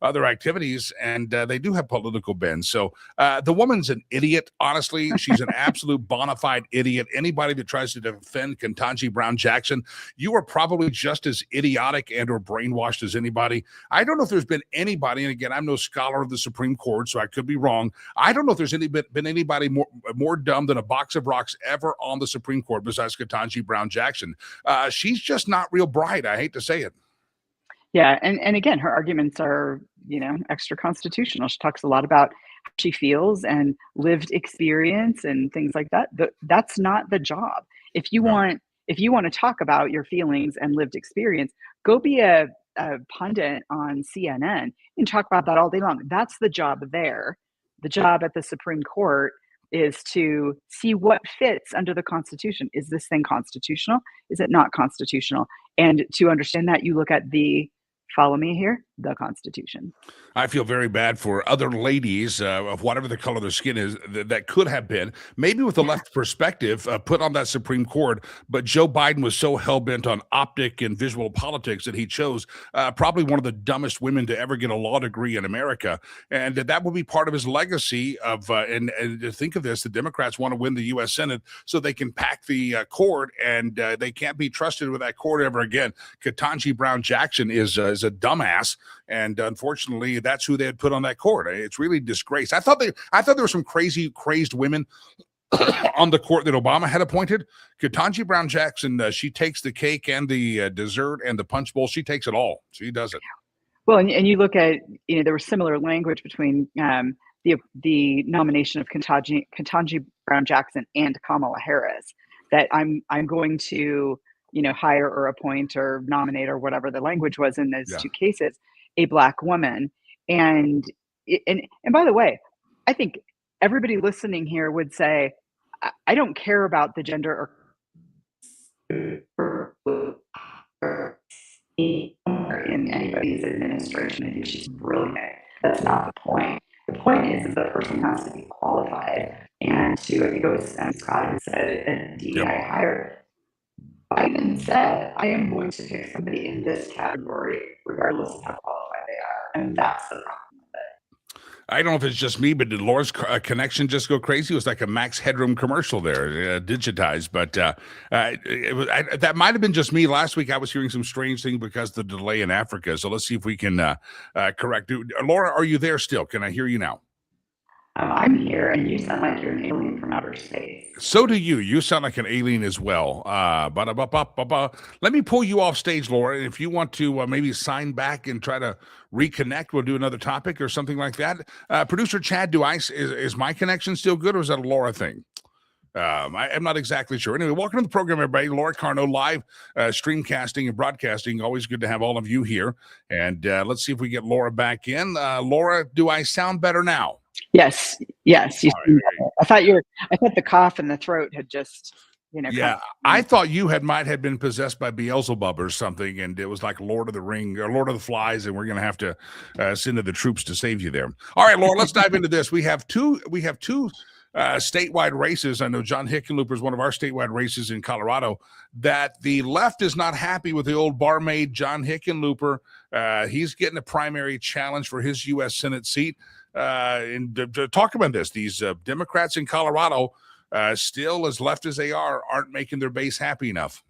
other activities. And they do have political bends. So the woman's an idiot, honestly. She's an absolute bona fide idiot. Anybody that tries to defend Ketanji Brown Jackson, you are probably just as idiotic and or brainwashed as anybody. I don't know if there's been anybody, and again, I'm no scholar of the Supreme Court, so I could be wrong. I don't know if there's been anybody more dumb than a box of rocks ever on the Supreme Court besides Ketanji Brown Jackson. She's just not real bright. I hate to say it. Yeah, and again, her arguments are, extra constitutional. She talks a lot about how she feels and lived experience and things like that. That's not the job. If you No. want to talk about your feelings and lived experience, go be a pundit on CNN and talk about that all day long. That's the job there. The job at the Supreme Court is to see what fits under the Constitution. Is this thing constitutional? Is it not constitutional? And to understand that, you look at follow me here, the Constitution. I feel very bad for other ladies of whatever the color of their skin is that could have been, maybe with a left perspective, put on that Supreme Court. But Joe Biden was so hell-bent on optic and visual politics that he chose probably one of the dumbest women to ever get a law degree in America. And that will be part of his legacy of, and to think of this, the Democrats want to win the U.S. Senate so they can pack the court, and they can't be trusted with that court ever again. Ketanji Brown Jackson is a dumbass, and unfortunately, that's who they had put on that court. It's really disgrace. I thought there were some crazed women on the court that Obama had appointed. Ketanji Brown Jackson, she takes the cake and the dessert and the punch bowl. She takes it all. She does it. Well, and you look at, there was similar language between the nomination of Ketanji Brown Jackson and Kamala Harris, that I'm going to hire or appoint or nominate, or whatever the language was in those two cases, a Black woman. And by the way, I think everybody listening here would say, I don't care about the gender or in anybody's administration. I think she's brilliant. That's not the point. The point is the person has to be qualified. And I think it was Scott said, DEI hired. Biden said, I am going to pick somebody in this category, regardless of how qualified they are. And that's the problem with it. I don't know if it's just me, but did Laura's connection just go crazy? It was like a Max Headroom commercial there, digitized. But that might have been just me. Last week, I was hearing some strange things because of the delay in Africa. So let's see if we can correct it. Laura, are you there still? Can I hear you now? I'm here, and you sound like you're an alien from outer space. So do you. You sound like an alien as well. Let me pull you off stage, Laura. If you want to maybe sign back and try to reconnect, we'll do another topic or something like that. Producer Chad, is my connection still good, or is that a Laura thing? I'm not exactly sure. Anyway, welcome to the program, everybody. Laura Carno, live streamcasting and broadcasting. Always good to have all of you here. And let's see if we get Laura back in. Laura, do I sound better now? Yes. I thought the cough in the throat had just, Yeah, I thought you might have been possessed by Beelzebub or something, and it was like Lord of the Ring or Lord of the Flies, and we're going to have to send in the troops to save you there. All right, Laura, let's dive into this. We have two statewide races. I know John Hickenlooper is one of our statewide races in Colorado that the left is not happy with the old barmaid, John Hickenlooper. He's getting a primary challenge for his U.S. Senate seat. And to talk about this, these Democrats in Colorado, still as left as they aren't making their base happy enough.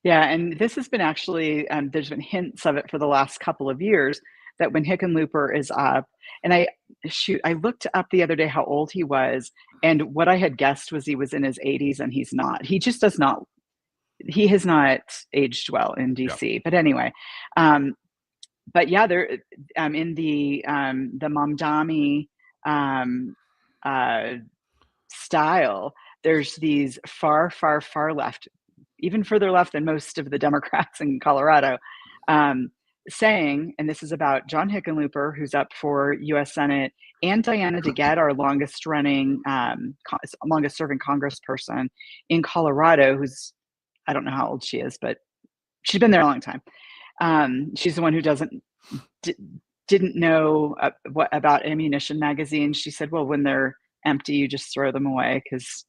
Yeah, and this has been actually, there's been hints of it for the last couple of years, that when Hickenlooper is up, and I looked up the other day how old he was, and what I had guessed was he was in his 80s, and he's not. He just does not, he has not aged well in DC. Yeah. But anyway, but yeah, they're in the Mamdani style. There's these far left, even further left than most of the Democrats in Colorado, saying, and this is about John Hickenlooper, who's up for U.S. Senate, and Diana DeGette, our longest serving congressperson in Colorado, who's, I don't know how old she is, but she's been there a long time. She's the one who didn't know what about ammunition magazines. She said, well, when they're empty, you just throw them away, because,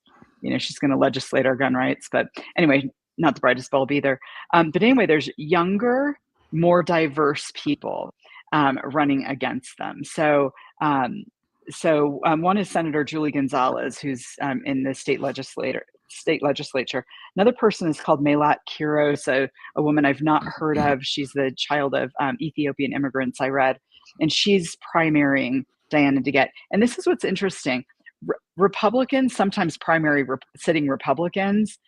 she's going to legislate our gun rights. But anyway, not the brightest bulb either. But anyway, there's younger, more diverse people running against them. So one is Senator Julie Gonzalez, who's in the state legislature. Another person is called Melat Kiros, a woman I've not heard of. She's the child of Ethiopian immigrants, I read, and she's primarying Diana DeGette. And this is what's interesting. Republicans sometimes primary sitting Republicans.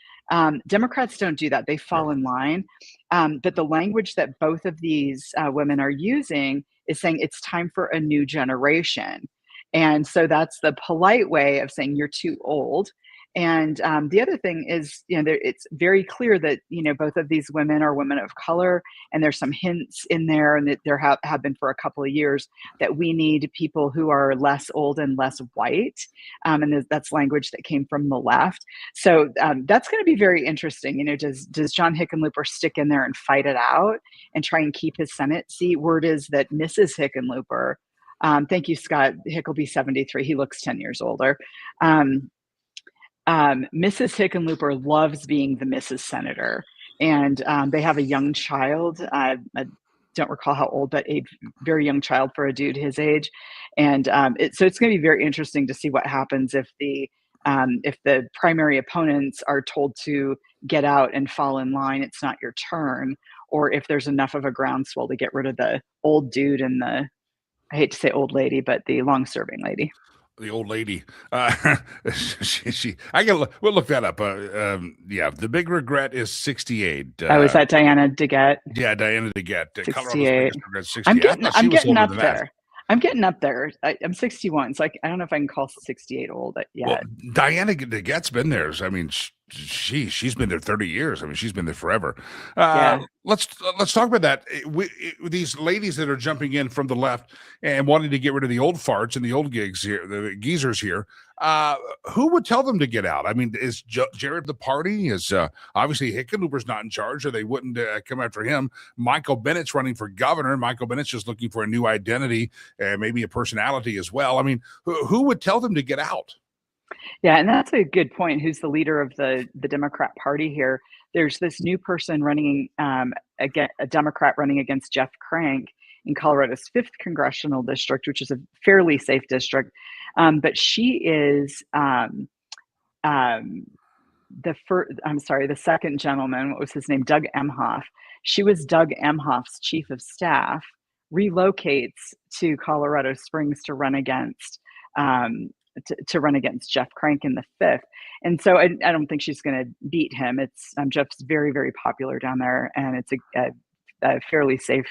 Democrats don't do that. They fall in line. But the language that both of these women are using is saying it's time for a new generation. And so that's the polite way of saying you're too old. And the other thing is, it's very clear that, both of these women are women of color, and there's some hints in there, and that there have been for a couple of years, that we need people who are less old and less white. And that's language that came from the left. So that's going to be very interesting. Does John Hickenlooper stick in there and fight it out and try and keep his Senate seat? Word is that Mrs. Hickenlooper, thank you, Scott, Hick will be 73. He looks 10 years older. Mrs. Hickenlooper loves being the Mrs. Senator, and they have a young child. I don't recall how old, but a very young child for a dude his age. And so it's going to be very interesting to see what happens if the primary opponents are told to get out and fall in line. It's not your turn, or if there's enough of a groundswell to get rid of the old dude and I hate to say old lady, but the long-serving lady. The old lady, we'll look that up. Yeah, the big regret is 68. Is that Diana DeGette? Yeah, Diana DeGette. 68. 68. I'm getting up there. I'm getting up there. I'm 61, so I don't know if I can call 68 old yet. Well, Diana DeGette's been there. I mean, she's been there 30 years. I mean, she's been there forever. Yeah. Let's talk about that. These ladies that are jumping in from the left and wanting to get rid of the old farts and the old gigs here, the geezers here. Who would tell them to get out? I mean, is Jared the party? Is obviously Hickenlooper's not in charge, or they wouldn't come after him. Michael Bennett's running for governor. Michael Bennett's just looking for a new identity and maybe a personality as well. I mean, who would tell them to get out? Yeah, and that's a good point. Who's the leader of the Democrat Party here? There's this new person running, a Democrat running against Jeff Crank in Colorado's 5th congressional district, which is a fairly safe district. But she is the second gentleman. What was his name? Doug Emhoff. She was Doug Emhoff's chief of staff, relocates to Colorado Springs to run against Jeff Crank in the 5th. And so I don't think she's going to beat him. Jeff's very, very popular down there, and it's a fairly safe,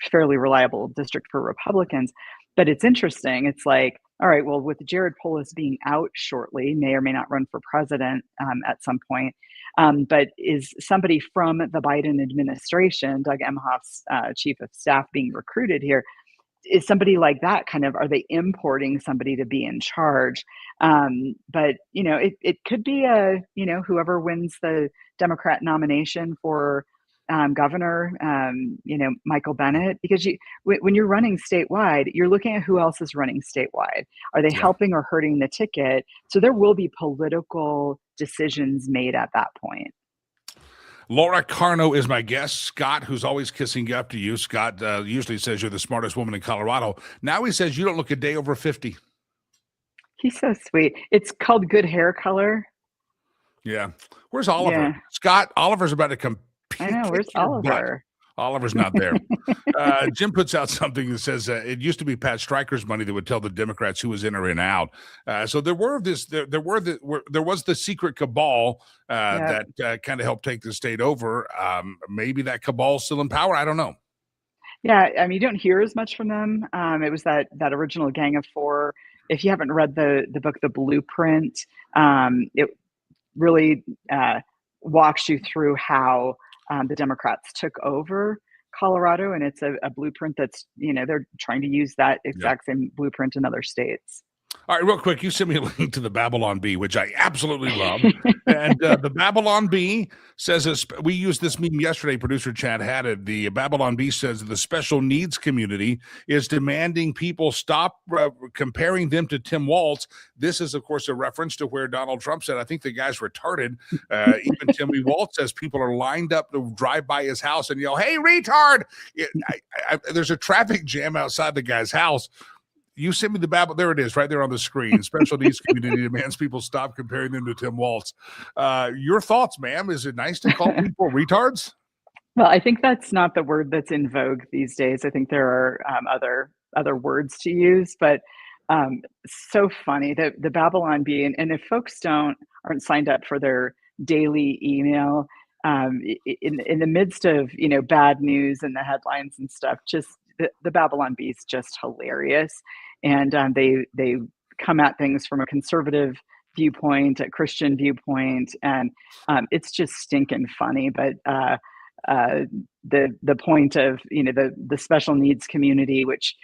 fairly reliable district for Republicans. But it's interesting. It's like, all right, well, with Jared Polis being out shortly, may or may not run for president at some point, but is somebody from the Biden administration, Doug Emhoff's chief of staff, being recruited here? Is somebody like that are they importing somebody to be in charge? But, it could be whoever wins the Democrat nomination for governor, Michael Bennett, because when you're running statewide, you're looking at who else is running statewide. Are they helping or hurting the ticket? So there will be political decisions made at that point. Laura Carno is my guest. Scott, who's always kissing up to you. Scott usually says you're the smartest woman in Colorado. Now he says you don't look a day over 50. He's so sweet. It's called good hair color. Yeah. Where's Oliver? Yeah. Scott, Oliver's about to come. I know. Where's Oliver? Oliver's not there. Jim puts out something that says it used to be Pat Stryker's money that would tell the Democrats who was in or in out. So there was the secret cabal that kind of helped take the state over. Maybe that cabal's still in power. I don't know. Yeah, I mean, you don't hear as much from them. It was that original Gang of Four. If you haven't read the book, The Blueprint, it really walks you through how the Democrats took over Colorado, and it's a blueprint that's, they're trying to use that exact same blueprint in other states. All right, real quick, you sent me a link to the Babylon Bee, which I absolutely love. And the Babylon Bee says, we used this meme yesterday, producer Chad had it. The Babylon Bee says the special needs community is demanding people stop comparing them to Tim Walz. This is, of course, a reference to where Donald Trump said, I think the guy's retarded. Even Timmy Walz says people are lined up to drive by his house and yell, hey, retard! There's a traffic jam outside the guy's house. You sent me the Babel. There it is, right there on the screen. Special needs community demands people stop comparing them to Tim Walz. Your thoughts, ma'am? Is it nice to call people retards? Well, I think that's not the word that's in vogue these days. I think there are other words to use, but so funny that the Babylon Bee, and if folks aren't signed up for their daily email, in the midst of bad news and the headlines and stuff, just the Babylon Bee is just hilarious. And they come at things from a conservative viewpoint, a Christian viewpoint, and it's just stinking funny. But the point of the special needs community, which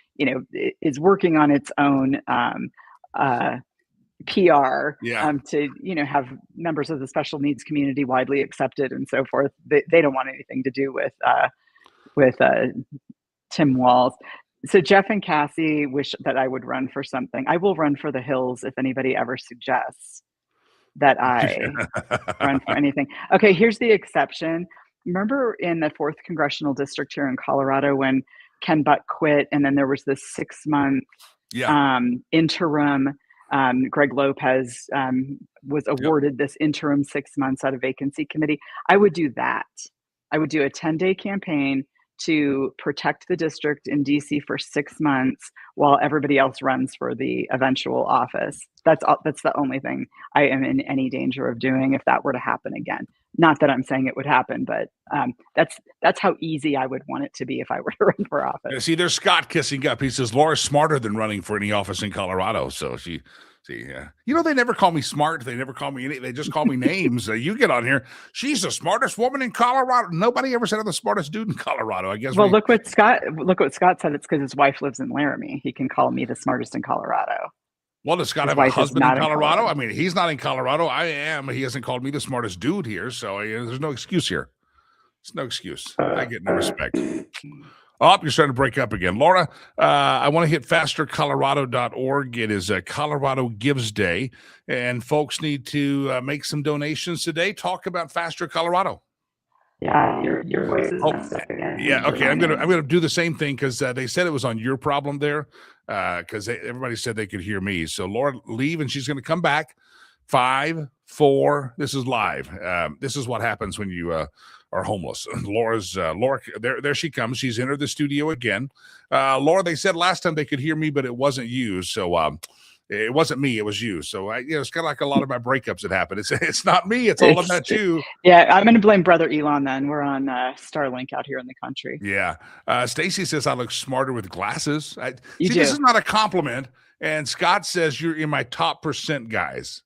is working on its own PR to have members of the special needs community widely accepted and so forth. They don't want anything to do with Tim Walz. So Jeff and Cassie wish that I would run for something. I will run for the hills if anybody ever suggests that I run for anything. Okay, here's the exception. Remember in the 4th Congressional District here in Colorado when Ken Buck quit, and then there was this 6-month interim. Greg Lopez was awarded this interim 6 months out of vacancy committee. I would do that. I would do a 10-day campaign to protect the district in DC for 6 months while everybody else runs for the eventual office. That's the only thing I am in any danger of doing if that were to happen again. Not that I'm saying it would happen, but that's how easy I would want it to be if I were to run for office. Yeah, see, there's Scott kissing up. He says Laura's smarter than running for any office in Colorado. So they never call me smart. They never call me anything. They just call me names. You get on here. She's the smartest woman in Colorado. Nobody ever said I'm the smartest dude in Colorado. I guess. Well, look what Scott said. It's because his wife lives in Laramie. He can call me the smartest in Colorado. Well, does Scott have a husband in Colorado? I mean, he's not in Colorado. I am. He hasn't called me the smartest dude here. So there's no excuse here. There's no excuse. I get no respect. Oh, you're starting to break up again. Laura, I want to hit fastercolorado.org. It is a Colorado Gives Day, and folks need to make some donations today. Talk about Faster Colorado. Yeah, your voice is messed up again. Yeah, okay. I'm gonna do the same thing because they said it was on your problem there because everybody said they could hear me. So Laura, leave, and she's going to come back. 5, 4. This is live. This is what happens when you are homeless. Laura, there she comes. She's entered the studio again. Laura, they said last time they could hear me, but it wasn't you. So it wasn't me. It was you. So it's kind of like a lot of my breakups that happen. It's not me. It's all about you. Yeah, I'm going to blame Brother Elon then. We're on Starlink out here in the country. Yeah. Stacy says I look smarter with glasses. You do. This is not a compliment. And Scott says you're in my top percent, guys.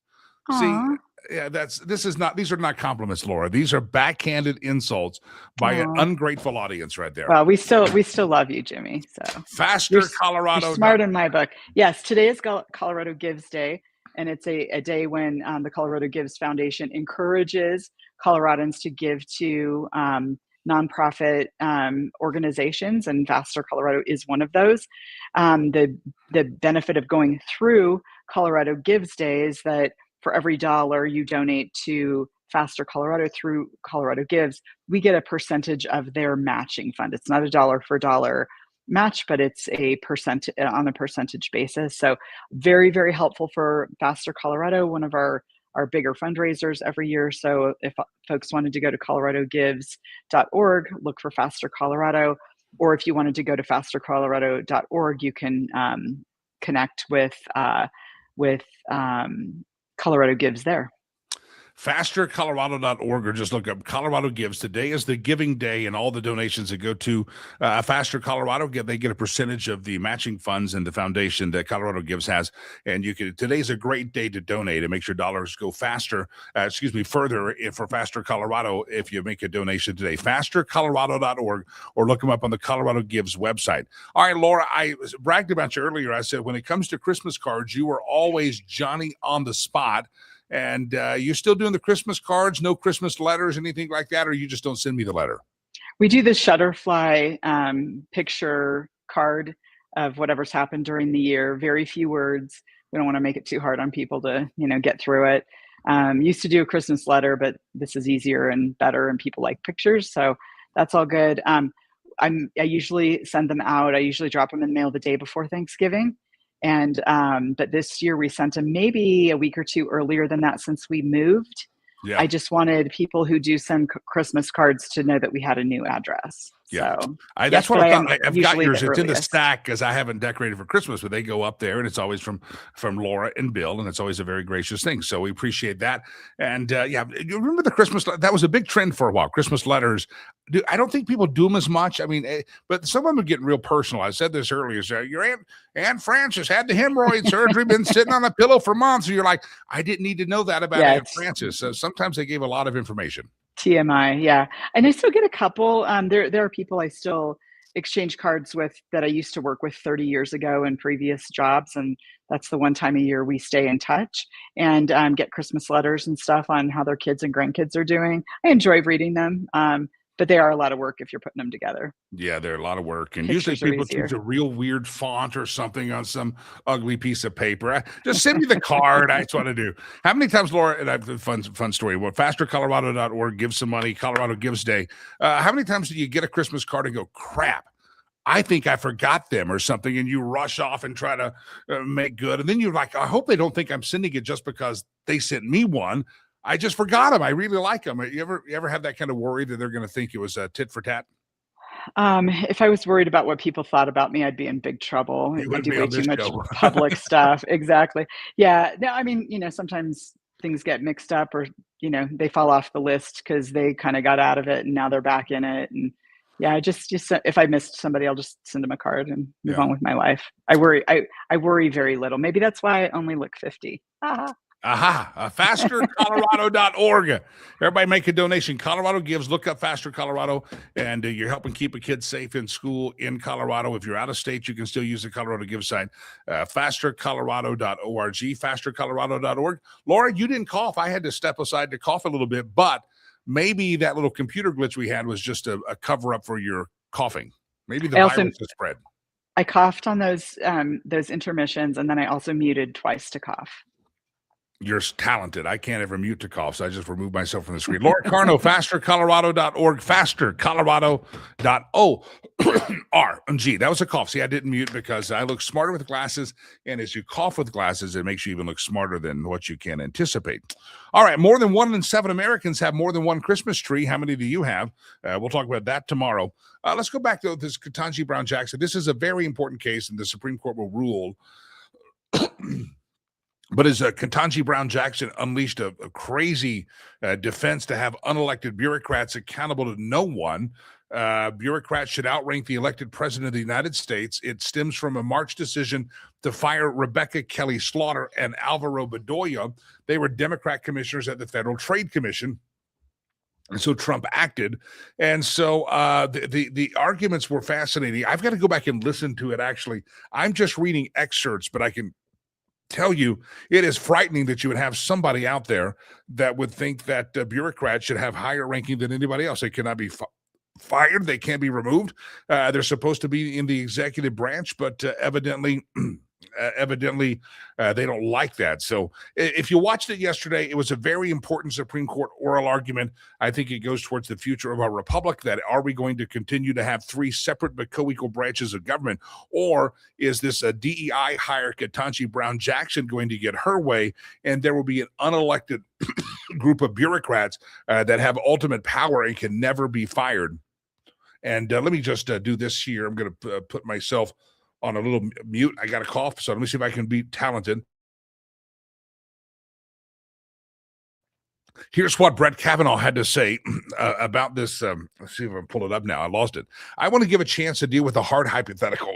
Aww. See, yeah, these are not compliments, Laura. These are backhanded insults by an ungrateful audience right there. Well, we still love you, Jimmy. So Faster Colorado. You're smart in my book. Yes, today is Colorado Gives Day, and it's a day when the Colorado Gives Foundation encourages Coloradans to give to nonprofit organizations, and Faster Colorado is one of those. The benefit of going through Colorado Gives Day is that for every $1 you donate to Faster Colorado through Colorado Gives, we get a percentage of their matching fund. It's not a dollar for dollar match, but it's a percent on a percentage basis. So very, very helpful for Faster Colorado, one of our bigger fundraisers every year. So if folks wanted to go to coloradogives.org, look for Faster Colorado, or if you wanted to go to fastercolorado.org, you can connect with Colorado Gives there. fastercolorado.org, or just look up Colorado Gives. Today is the giving day, and all the donations that go to Faster Colorado they get a percentage of the matching funds and the foundation that Colorado Gives has. And today's a great day to donate. It makes your dollars go further for Faster Colorado if you make a donation today. Fastercolorado.org, or look them up on the Colorado Gives website. All right, Laura, I bragged about you earlier. I said when it comes to Christmas cards, you are always Johnny on the spot. And you're still doing the Christmas cards, no Christmas letters, anything like that, or you just don't send me the letter? We do the Shutterfly picture card of whatever's happened during the year. Very few words. We don't want to make it too hard on people to, get through it. Used to do a Christmas letter, but this is easier and better, and people like pictures, so that's all good. I usually send them out. I usually drop them in the mail the day before Thanksgiving. And but this year we sent them maybe a week or two earlier than that since we moved. Yeah. I just wanted people who do send Christmas cards to know that we had a new address. Yeah. So that's what I thought. I've got yours. It's in the earliest stack because I haven't decorated for Christmas, but they go up there, and it's always from Laura and Bill, and it's always a very gracious thing. So we appreciate that. And you remember the Christmas? That was a big trend for a while. Christmas letters. I don't think people do them as much. I mean, but some of them are getting real personal. I said this earlier. So your Aunt Frances had the hemorrhoid surgery, been sitting on a pillow for months. And you're like, I didn't need to know that about Aunt Frances. So sometimes they gave a lot of information. TMI, yeah. And I still get a couple. There are people I still exchange cards with that I used to work with 30 years ago in previous jobs, and that's the one time a year we stay in touch and get Christmas letters and stuff on how their kids and grandkids are doing. I enjoy reading them, but they are a lot of work if you're putting them together. Yeah, they're a lot of work. And Pictures usually people choose a real weird font or something on some ugly piece of paper. Just send me the card. That's what I do. How many times, Laura, and I have a fun story. Well, fastercolorado.org, give some money, Colorado Gives Day. How many times do you get a Christmas card and go, crap, I think I forgot them or something, and you rush off and try to make good. And then you're like, I hope they don't think I'm sending it just because they sent me one. I just forgot them. I really like them. You ever have that kind of worry that they're going to think it was a tit for tat? If I was worried about what people thought about me, I'd be in big trouble. I do way too much public stuff. Exactly. Yeah. No, I mean, sometimes things get mixed up, or, they fall off the list because they kind of got out of it and now they're back in it. And yeah, just if I missed somebody, I'll just send them a card and move on with my life. I worry very little. Maybe that's why I only look 50. Fastercolorado.org. Everybody make a donation. Colorado Gives. Look up Faster Colorado, and you're helping keep a kid safe in school in Colorado. If you're out of state, you can still use the Colorado Give site. Fastercolorado.org. Fastercolorado.org. Laura, you didn't cough. I had to step aside to cough a little bit, but maybe that little computer glitch we had was just a cover up for your coughing. Maybe the virus has spread. I coughed on those intermissions, and then I also muted twice to cough. You're talented. I can't ever mute to cough, so I just removed myself from the screen. Laura Carno, fastercolorado.org, fastercolorado.org. That was a cough. See, I didn't mute because I look smarter with glasses, and as you cough with glasses, it makes you even look smarter than what you can anticipate. All right, more than 1 in 7 Americans have more than one Christmas tree. How many do you have? We'll talk about that tomorrow. Let's go back to this Ketanji Brown Jackson. This is a very important case, and the Supreme Court will rule. But as Ketanji Brown Jackson unleashed a crazy defense to have unelected bureaucrats accountable to no one, bureaucrats should outrank the elected president of the United States. It stems from a March decision to fire Rebecca Kelly Slaughter and Alvaro Bedoya. They were Democrat commissioners at the Federal Trade Commission. And so Trump acted. And so the arguments were fascinating. I've got to go back and listen to it, actually. I'm just reading excerpts, but I can tell you it is frightening that you would have somebody out there that would think that bureaucrats should have higher ranking than anybody else. They cannot be fired. They can't be removed. They're supposed to be in the executive branch, but evidently they don't like that. So if you watched it yesterday, it was a very important Supreme Court oral argument. I think it goes towards the future of our republic. That are we going to continue to have 3 separate but co-equal branches of government, or is this a DEI hire Ketanji Brown Jackson going to get her way, and there will be an unelected group of bureaucrats that have ultimate power and can never be fired? And let me just do this here. I'm going to put myself on a little mute. I got a cough, so let me see if I can be talented. Here's what Brett Kavanaugh had to say about this. Let's see if I can pull it up now. I lost it. I want to give a chance to deal with a hard hypothetical.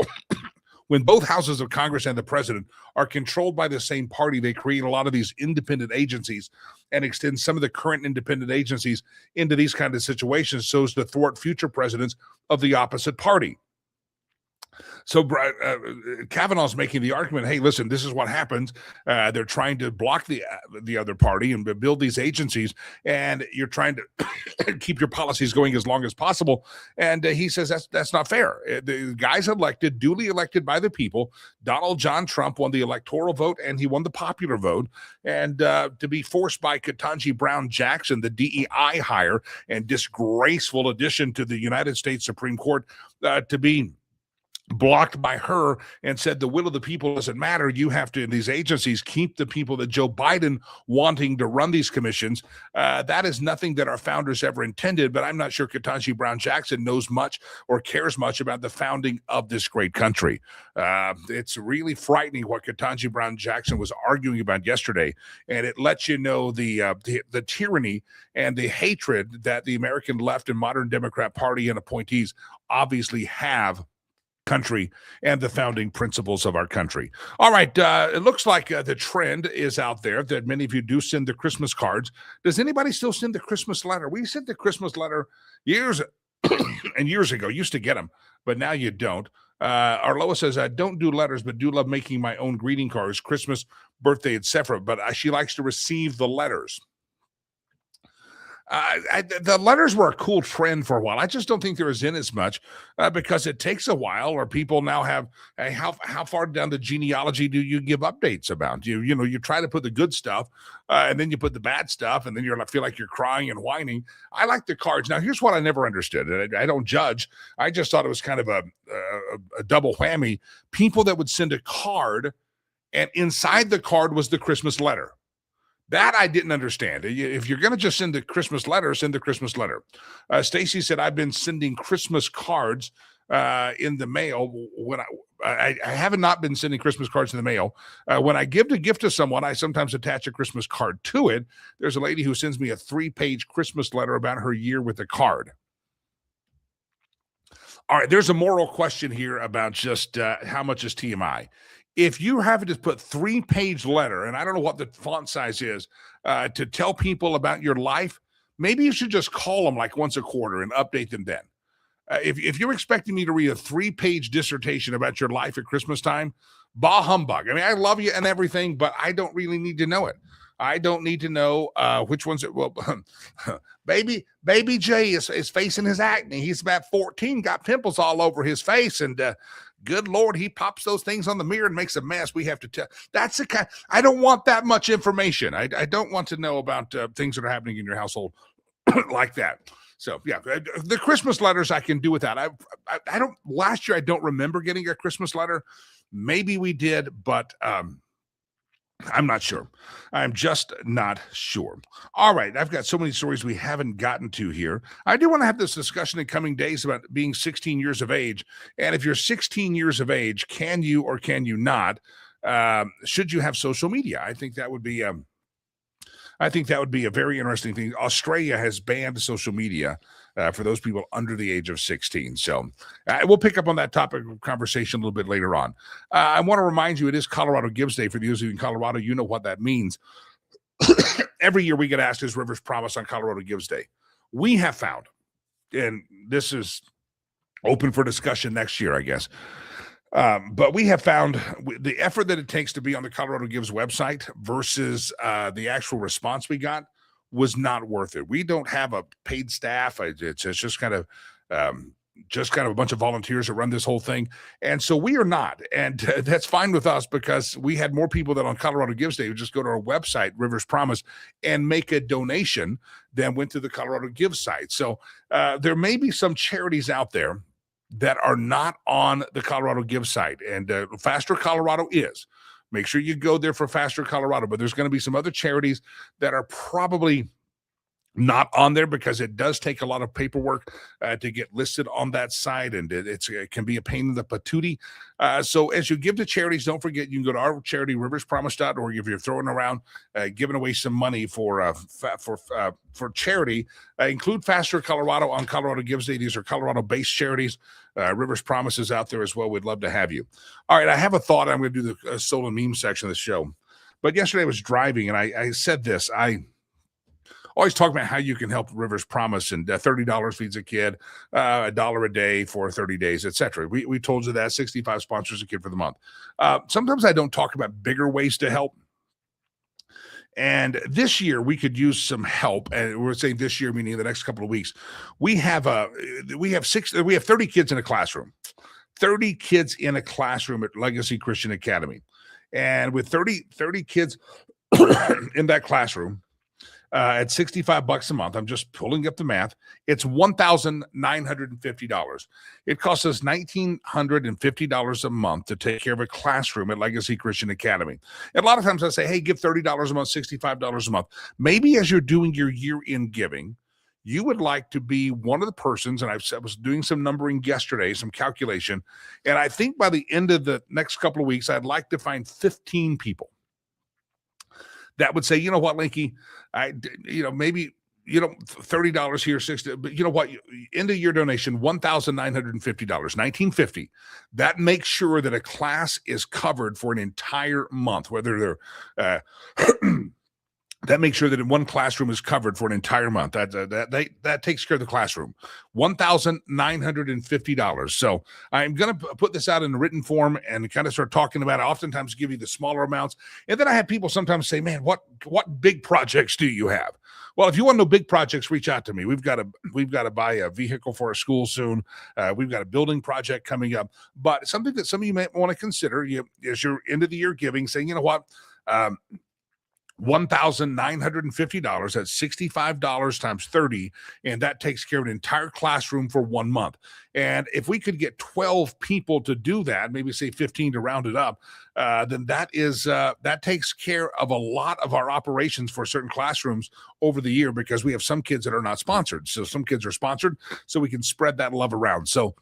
When both houses of Congress and the president are controlled by the same party, they create a lot of these independent agencies and extend some of the current independent agencies into these kind of situations so as to thwart future presidents of the opposite party. So Kavanaugh's making the argument, hey, listen, this is what happens. They're trying to block the other party and build these agencies, and you're trying to keep your policies going as long as possible. And he says that's not fair. The guy's elected, duly elected by the people. Donald John Trump won the electoral vote, and he won the popular vote. And to be forced by Ketanji Brown Jackson, the DEI hire and disgraceful addition to the United States Supreme Court, to be blocked by her and said the will of the people doesn't matter. You have to, in these agencies, keep the people that Joe Biden wanting to run these commissions. That is nothing that our founders ever intended, but I'm not sure Ketanji Brown Jackson knows much or cares much about the founding of this great country. It's really frightening what Ketanji Brown Jackson was arguing about yesterday, and it lets you know the tyranny and the hatred that the American left and modern Democrat Party and appointees obviously have country and the founding principles of our country. All right, it looks like the trend is out there that many of you do send the Christmas cards. Does anybody still send the Christmas letter? We sent the Christmas letter years and years ago. Used to get them, but now you don't. Arloa says, I don't do letters, but do love making my own greeting cards, Christmas, birthday, etc. But she likes to receive the letters. The letters were a cool trend for a while. I just don't think they're as in as much because it takes a while, or people now have how far down the genealogy do you give updates about? You know, you try to put the good stuff and then you put the bad stuff, and then you feel like you're crying and whining. I like the cards. Now, here's what I never understood. And I don't judge. I just thought it was kind of a double whammy. People that would send a card, and inside the card was the Christmas letter. That I didn't understand. If you're going to just send the Christmas letter, send the Christmas letter. Stacy said, I've been sending Christmas cards in the mail. When I have not been sending Christmas cards in the mail. When I give a gift to someone, I sometimes attach a Christmas card to it. There's a lady who sends me a 3-page Christmas letter about her year with a card. All right, there's a moral question here about just how much is TMI. If you have to put 3-page letter, and I don't know what the font size is, to tell people about your life, maybe you should just call them like once a quarter and update them then. If you're expecting me to read a 3-page dissertation about your life at Christmas time, bah humbug. I mean, I love you and everything, but I don't really need to know it. I don't need to know which ones it will. Baby Jay is facing his acne. He's about 14, got pimples all over his face, and good Lord, he pops those things on the mirror and makes a mess. We have to tell. That's the kind. I don't want that much information. I don't want to know about things that are happening in your household like that. So yeah, the Christmas letters I can do without. I don't. Last year I don't remember getting a Christmas letter. Maybe we did, but I'm not sure. I'm just not sure. All right. I've got so many stories we haven't gotten to here. I do want to have this discussion in coming days about being 16 years of age. And if you're 16 years of age, can you or can you not? Should you have social media? I think that would be a very interesting thing. Australia has banned social media for those people under the age of 16. So we'll pick up on that topic of conversation a little bit later on. I want to remind you, it is Colorado Gives Day. For those of you in Colorado, you know what that means. Every year we get asked, is Rivers Promise on Colorado Gives Day? We have found, and this is open for discussion next year, I guess, but we have found the effort that it takes to be on the Colorado Gives website versus the actual response we got was not worth it. We don't have a paid staff. It's just kind of a bunch of volunteers that run this whole thing. And so we are not. And that's fine with us because we had more people that on Colorado Gives Day would just go to our website, Rivers Promise, and make a donation than went to the Colorado Gives site. So there may be some charities out there that are not on the Colorado Gives site. And Faster Colorado is. Make sure you go there for Faster Colorado. But there's going to be some other charities that are probably not on there because it does take a lot of paperwork to get listed on that site, and it can be a pain in the patootie. So as you give to charities, don't forget you can go to our charity riverspromise.org. If you're throwing around giving away some money for charity, include Faster Colorado on Colorado Gives Day. These are Colorado-based charities. Rivers Promise is out there as well. We'd love to have you. All right, I have a thought. I'm going to do the stolen meme section of the show. But yesterday I was driving, and I said this. I always talk about how you can help Rivers Promise, and $30 feeds a kid, $1 a day for 30 days, etc. We told you that 65 sponsors a kid for the month. Sometimes I don't talk about bigger ways to help. And this year we could use some help. And we're saying this year, meaning the next couple of weeks. We have 30 kids in a classroom. 30 kids in a classroom at Legacy Christian Academy. And with 30 kids in that classroom, at $65 a month, I'm just pulling up the math, it's $1,950. It costs us $1,950 a month to take care of a classroom at Legacy Christian Academy. And a lot of times I say, hey, give $30 a month, $65 a month. Maybe as you're doing your year-end giving, you would like to be one of the persons, and I was doing some numbering yesterday, some calculation, and I think by the end of the next couple of weeks, I'd like to find 15 people that would say, you know what, Lakey, maybe, $30 here, $60, but you know what, end of year donation, $1,950, $1,950. That makes sure that a class is covered for an entire month, whether they're, that makes sure that in one classroom is covered for an entire month. That takes care of the classroom. $1,950. So I'm going to put this out in a written form and kind of start talking about it. Oftentimes give you the smaller amounts. And then I have people sometimes say, man, what big projects do you have? Well, if you want to know big projects, reach out to me. We've got to buy a vehicle for a school soon. We've got a building project coming up. But something that some of you might want to consider is your end of the year giving, saying, you know what, $1,950. That's $65 times 30, and that takes care of an entire classroom for 1 month. And if we could get 12 people to do that, maybe say 15 to round it up, then that takes care of a lot of our operations for certain classrooms over the year, because we have some kids that are not sponsored. So some kids are sponsored, so we can spread that love around. So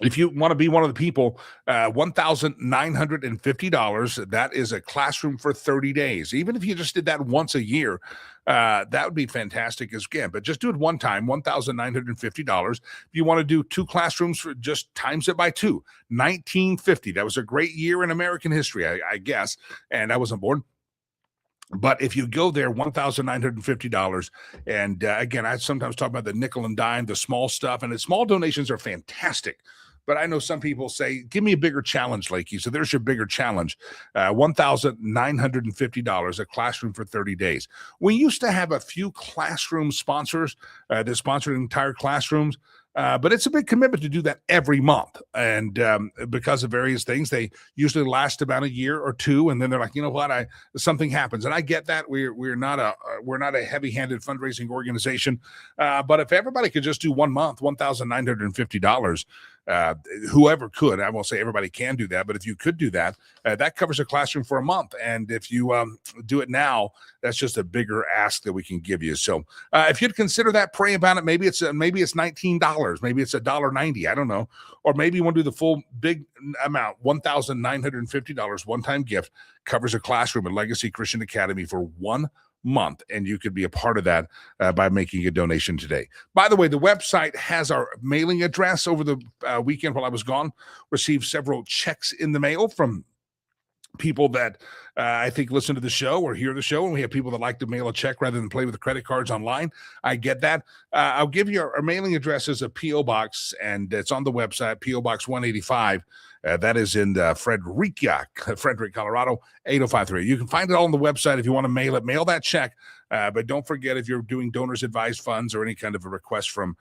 if you want to be one of the people, $1,950, that is a classroom for 30 days. Even if you just did that once a year, that would be fantastic again. But just do it one time, $1,950. If you want to do 2 classrooms, for just times it by 2, $1,950. That was a great year in American history, I guess, and I wasn't born. But if you go there, $1,950, and again, I sometimes talk about the nickel and dime, the small stuff, and the small donations are fantastic. But I know some people say, give me a bigger challenge, Lakey. So there's your bigger challenge, $1,950, a classroom for 30 days. We used to have a few classroom sponsors that sponsored entire classrooms. But it's a big commitment to do that every month. And because of various things, they usually last about a year or 2. And then they're like, you know what, something happens. And I get that. We're not a heavy-handed fundraising organization. But if everybody could just do 1 month, $1,950, whoever could, I won't say everybody can do that, but if you could do that, that covers a classroom for a month. And if you do it now, that's just a bigger ask that we can give you. So if you'd consider that, pray about it. Maybe it's $19, maybe it's $1.90, I don't know. Or maybe you want to do the full big amount, $1,950 one-time gift, covers a classroom at Legacy Christian Academy for 1 month, and you could be a part of that by making a donation today. By the way, the website has our mailing address. Over the weekend while I was gone, received several checks in the mail from people that I think listen to the show or hear the show, and we have people that like to mail a check rather than play with the credit cards online. I get that. I'll give you our mailing address is a P.O. Box, and it's on the website, P.O. Box 185. That is in Frederick, Colorado, 8053. You can find it all on the website if you want to mail it. Mail that check. But don't forget, if you're doing donors advised funds or any kind of a request from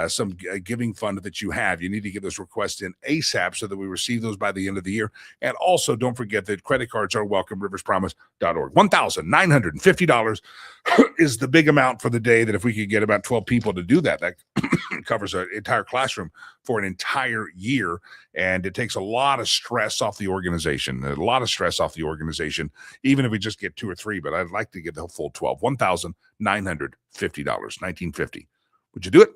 some giving fund that you have, you need to get those requests in ASAP so that we receive those by the end of the year. And also, don't forget that credit cards are welcome, riverspromise.org. $1,950 is the big amount for the day, that if we could get about 12 people to do that, that covers an entire classroom for an entire year. And it takes a lot of stress off the organization, even if we just get 2 or 3, but I'd like to get the full 12. $1,950. Would you do it?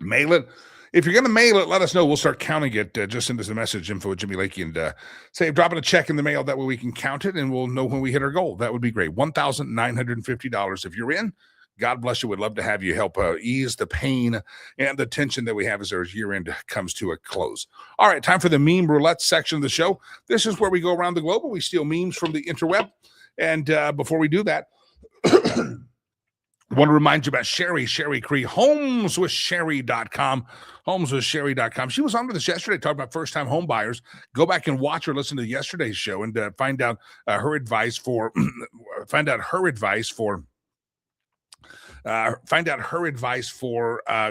Mail it. If you're going to mail it, let us know. We'll start counting it. Just send us a message, info at Jimmy Lakey, and say, dropping a check in the mail. That way we can count it, and we'll know when we hit our goal. That would be great. $1,950. If you're in, God bless you. We'd love to have you help ease the pain and the tension that we have as our year-end comes to a close. All right, time for the meme roulette section of the show. This is where we go around the globe and we steal memes from the interweb. And before we do that, I want to remind you about Sherry Cree, homeswithsherry.com, homeswithsherry.com. She was on with us yesterday talking about first-time home buyers. Go back and watch or listen to yesterday's show and find out her advice for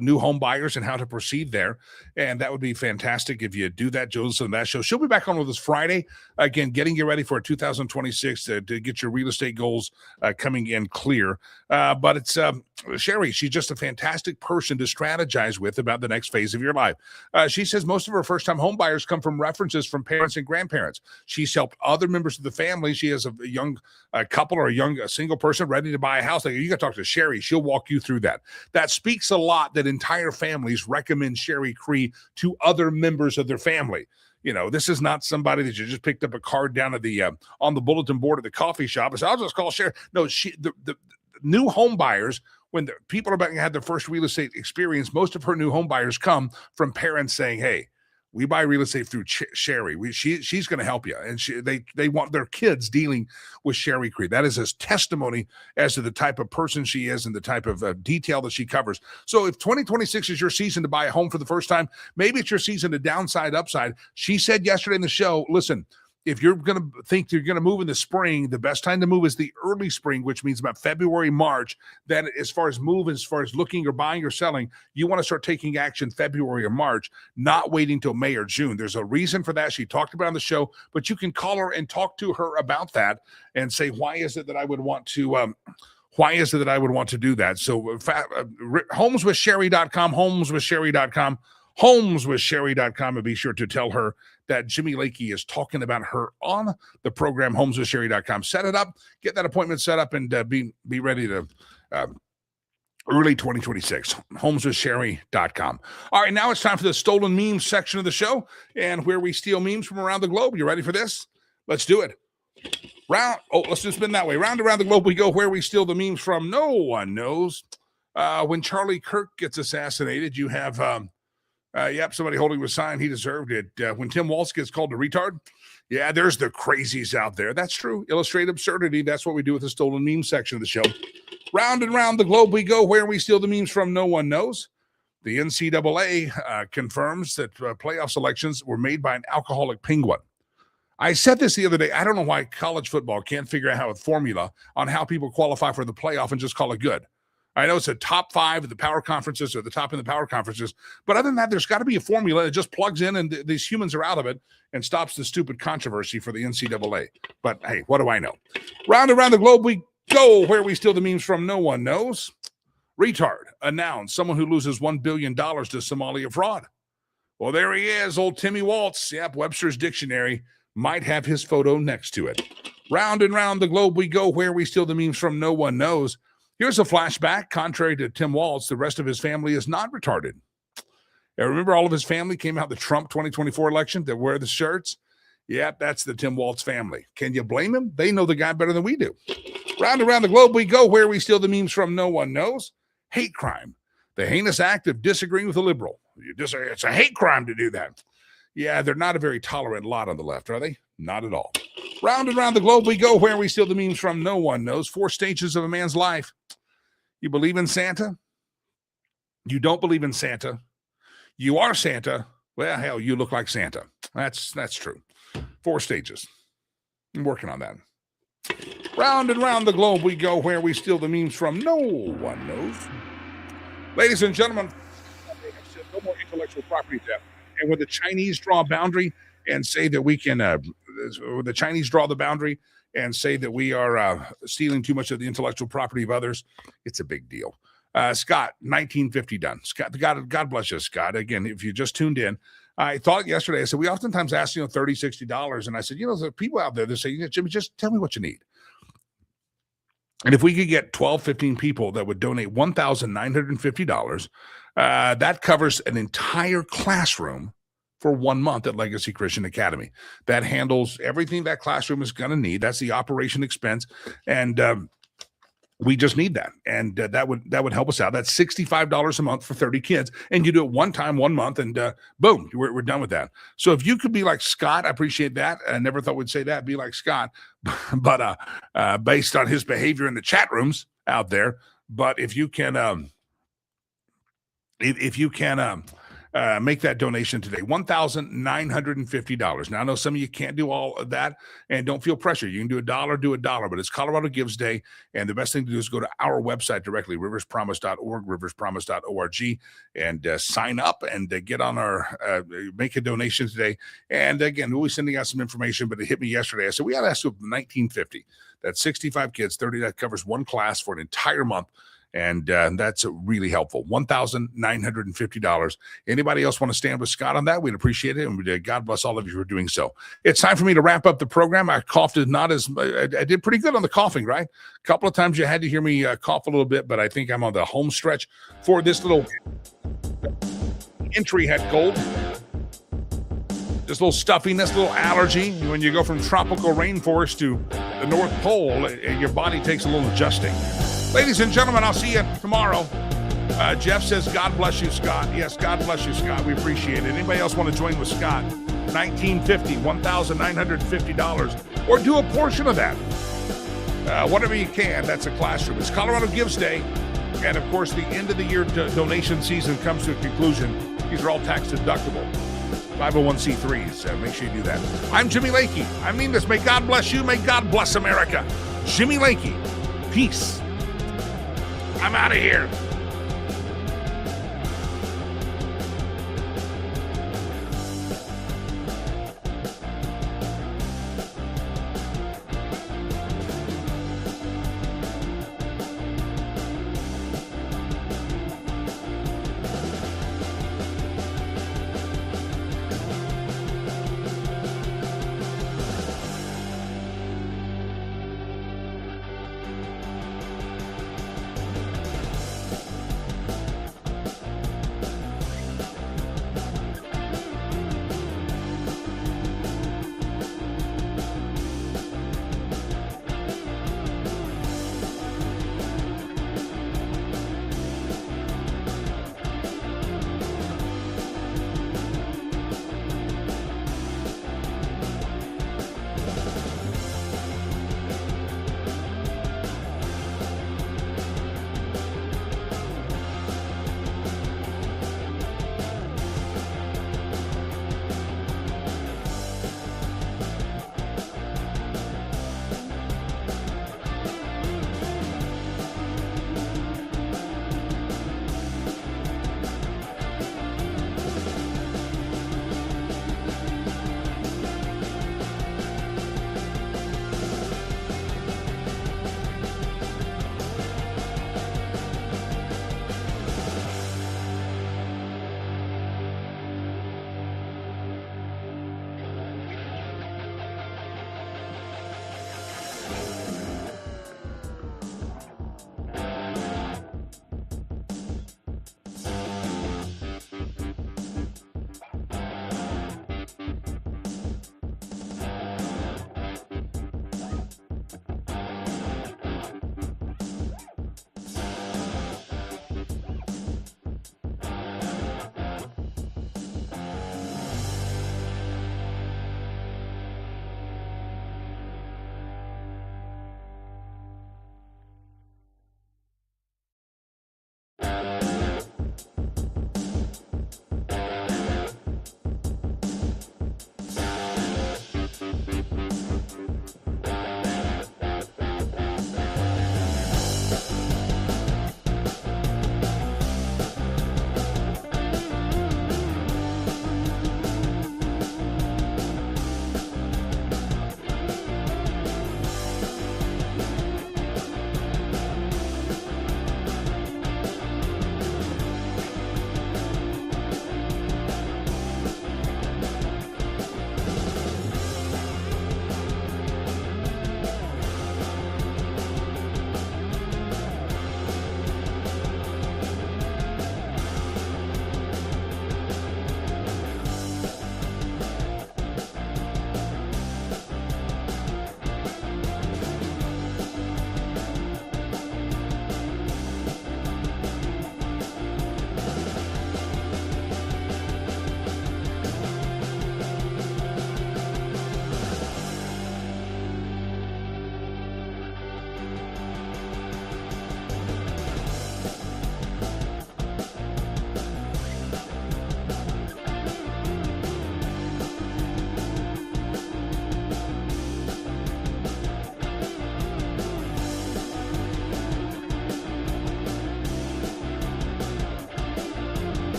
new home buyers and how to proceed there. And that would be fantastic if you do that. Listen to that show. She'll be back on with us Friday. Again, getting you ready for 2026 to get your real estate goals coming in clear. But it's Sherry. She's just a fantastic person to strategize with about the next phase of your life. She says most of her first-time home buyers come from references from parents and grandparents. She's helped other members of the family. She has a young couple or a single person ready to buy a house. Like, you got to talk to Sherry. She'll walk you through that. That speaks a lot that entire families recommend Sherry Cree to other members of their family. You know, this is not somebody that you just picked up a card down at the on the bulletin board at the coffee shop and said, I'll just call Sherry. No, the new home buyers, when the people are about to have their first real estate experience, most of her new home buyers come from parents saying, hey, we buy real estate through Sherry. She's going to help you. And they want their kids dealing with Sherry Cree. That is a testimony as to the type of person she is and the type of detail that she covers. So if 2026 is your season to buy a home for the first time, maybe it's your season to downside, upside. She said yesterday in the show, listen, if you're going to think you're going to move in the spring, the best time to move is the early spring, which means about February, March. Then as far as looking or buying or selling, you want to start taking action February or March, not waiting till May or June. There's a reason for that. She talked about it on the show, but you can call her and talk to her about that and say, why is it that I would want to do that? So homeswithsherry.com, homeswithsherry.com, homeswithsherry.com, and be sure to tell her that Jimmy Lakey is talking about her on the program, homeswithsherry.com. Set it up, get that appointment set up, and be ready to early 2026, homeswithsherry.com. All right, now it's time for the stolen memes section of the show, and where we steal memes from around the globe. You ready for this? Let's do it. Let's just spin that way. Round around the globe we go, where we steal the memes from. No one knows. When Charlie Kirk gets assassinated, you have somebody holding a sign. He deserved it. When Tim Walz gets called a retard, yeah, there's the crazies out there. That's true. Illustrate absurdity. That's what we do with the stolen meme section of the show. Round and round the globe we go, where we steal the memes from. No one knows. The NCAA confirms that playoff selections were made by an alcoholic penguin. I said this the other day. I don't know why college football can't figure out how a formula on how people qualify for the playoff and just call it good. I know it's a top 5 of the power conferences or the top in the power conferences, but other than that, there's got to be a formula that just plugs in and these humans are out of it and stops the stupid controversy for the NCAA. But hey, what do I know? Round around the globe we go, where we steal the memes from. No one knows. Retard, a noun, someone who loses $1 billion to Somalia fraud. Well, there he is, old Timmy Waltz. Yep, Webster's Dictionary might have his photo next to it. Round and round the globe we go, where we steal the memes from. No one knows. Here's a flashback. Contrary to Tim Walz, the rest of his family is not retarded. Remember all of his family came out the Trump 2024 election that wear the shirts? Yeah, that's the Tim Walz family. Can you blame him? They know the guy better than we do. Round around the globe we go, where we steal the memes from. No one knows. Hate crime. The heinous act of disagreeing with a liberal. It's a hate crime to do that. Yeah, they're not a very tolerant lot on the left, are they? Not at all. Round and round the globe we go, where we steal the memes from. No one knows. 4 stages of a man's life. You believe in Santa? You don't believe in Santa? You are Santa? Well, hell, you look like Santa. That's true. 4 stages. I'm working on that. Round and round the globe we go, where we steal the memes from. No one knows. Ladies and gentlemen, no more intellectual property theft. And when the Chinese draw a boundary and say that we can, the Chinese draw the boundary and say that we are stealing too much of the intellectual property of others, it's a big deal. Scott, 1950 done. Scott, God bless you, Scott. Again, if you just tuned in, I thought yesterday, I said, we oftentimes ask, $30, $60. And I said, there's people out there that say, Jimmy, just tell me what you need. And if we could get 12, 15 people that would donate $1,950, that covers an entire classroom for 1 month at Legacy Christian Academy. That handles everything that classroom is going to need. That's the operation expense. And we just need that. And that would help us out. That's $65 a month for 30 kids. And you do it one time, 1 month, and boom, we're done with that. So if you could be like Scott, I appreciate that. I never thought we'd say that, be like Scott, but based on his behavior in the chat rooms out there. But if you can, make that donation today, $1,950. Now, I know some of you can't do all of that, and don't feel pressure. You can do $1, but it's Colorado Gives Day, and the best thing to do is go to our website directly, riverspromise.org, riverspromise.org, and sign up and get on our, make a donation today. And again, we'll be sending out some information, but it hit me yesterday. I said, we got to ask for $1,950. That's 65 kids, 30, that covers one class for an entire month. And that's really helpful. $1,950. Anybody else want to stand with Scott on that? We'd appreciate it. And God bless all of you for doing so. It's time for me to wrap up the program. I coughed not as I did pretty good on the coughing, right? A couple of times you had to hear me cough a little bit, but I think I'm on the home stretch for this little entry head cold. This little stuffiness, little allergy. When you go from tropical rainforest to the North Pole, your body takes a little adjusting. Ladies and gentlemen, I'll see you tomorrow. Jeff says, God bless you, Scott. Yes, God bless you, Scott. We appreciate it. Anybody else want to join with Scott? $1,950, or do a portion of that. Whatever you can. That's a classroom. It's Colorado Gives Day. And, of course, the end of the year donation season comes to a conclusion. These are all tax deductible. 501c3s. Make sure you do that. I'm Jimmy Lakey. I mean this. May God bless you. May God bless America. Jimmy Lakey. Peace. I'm out of here.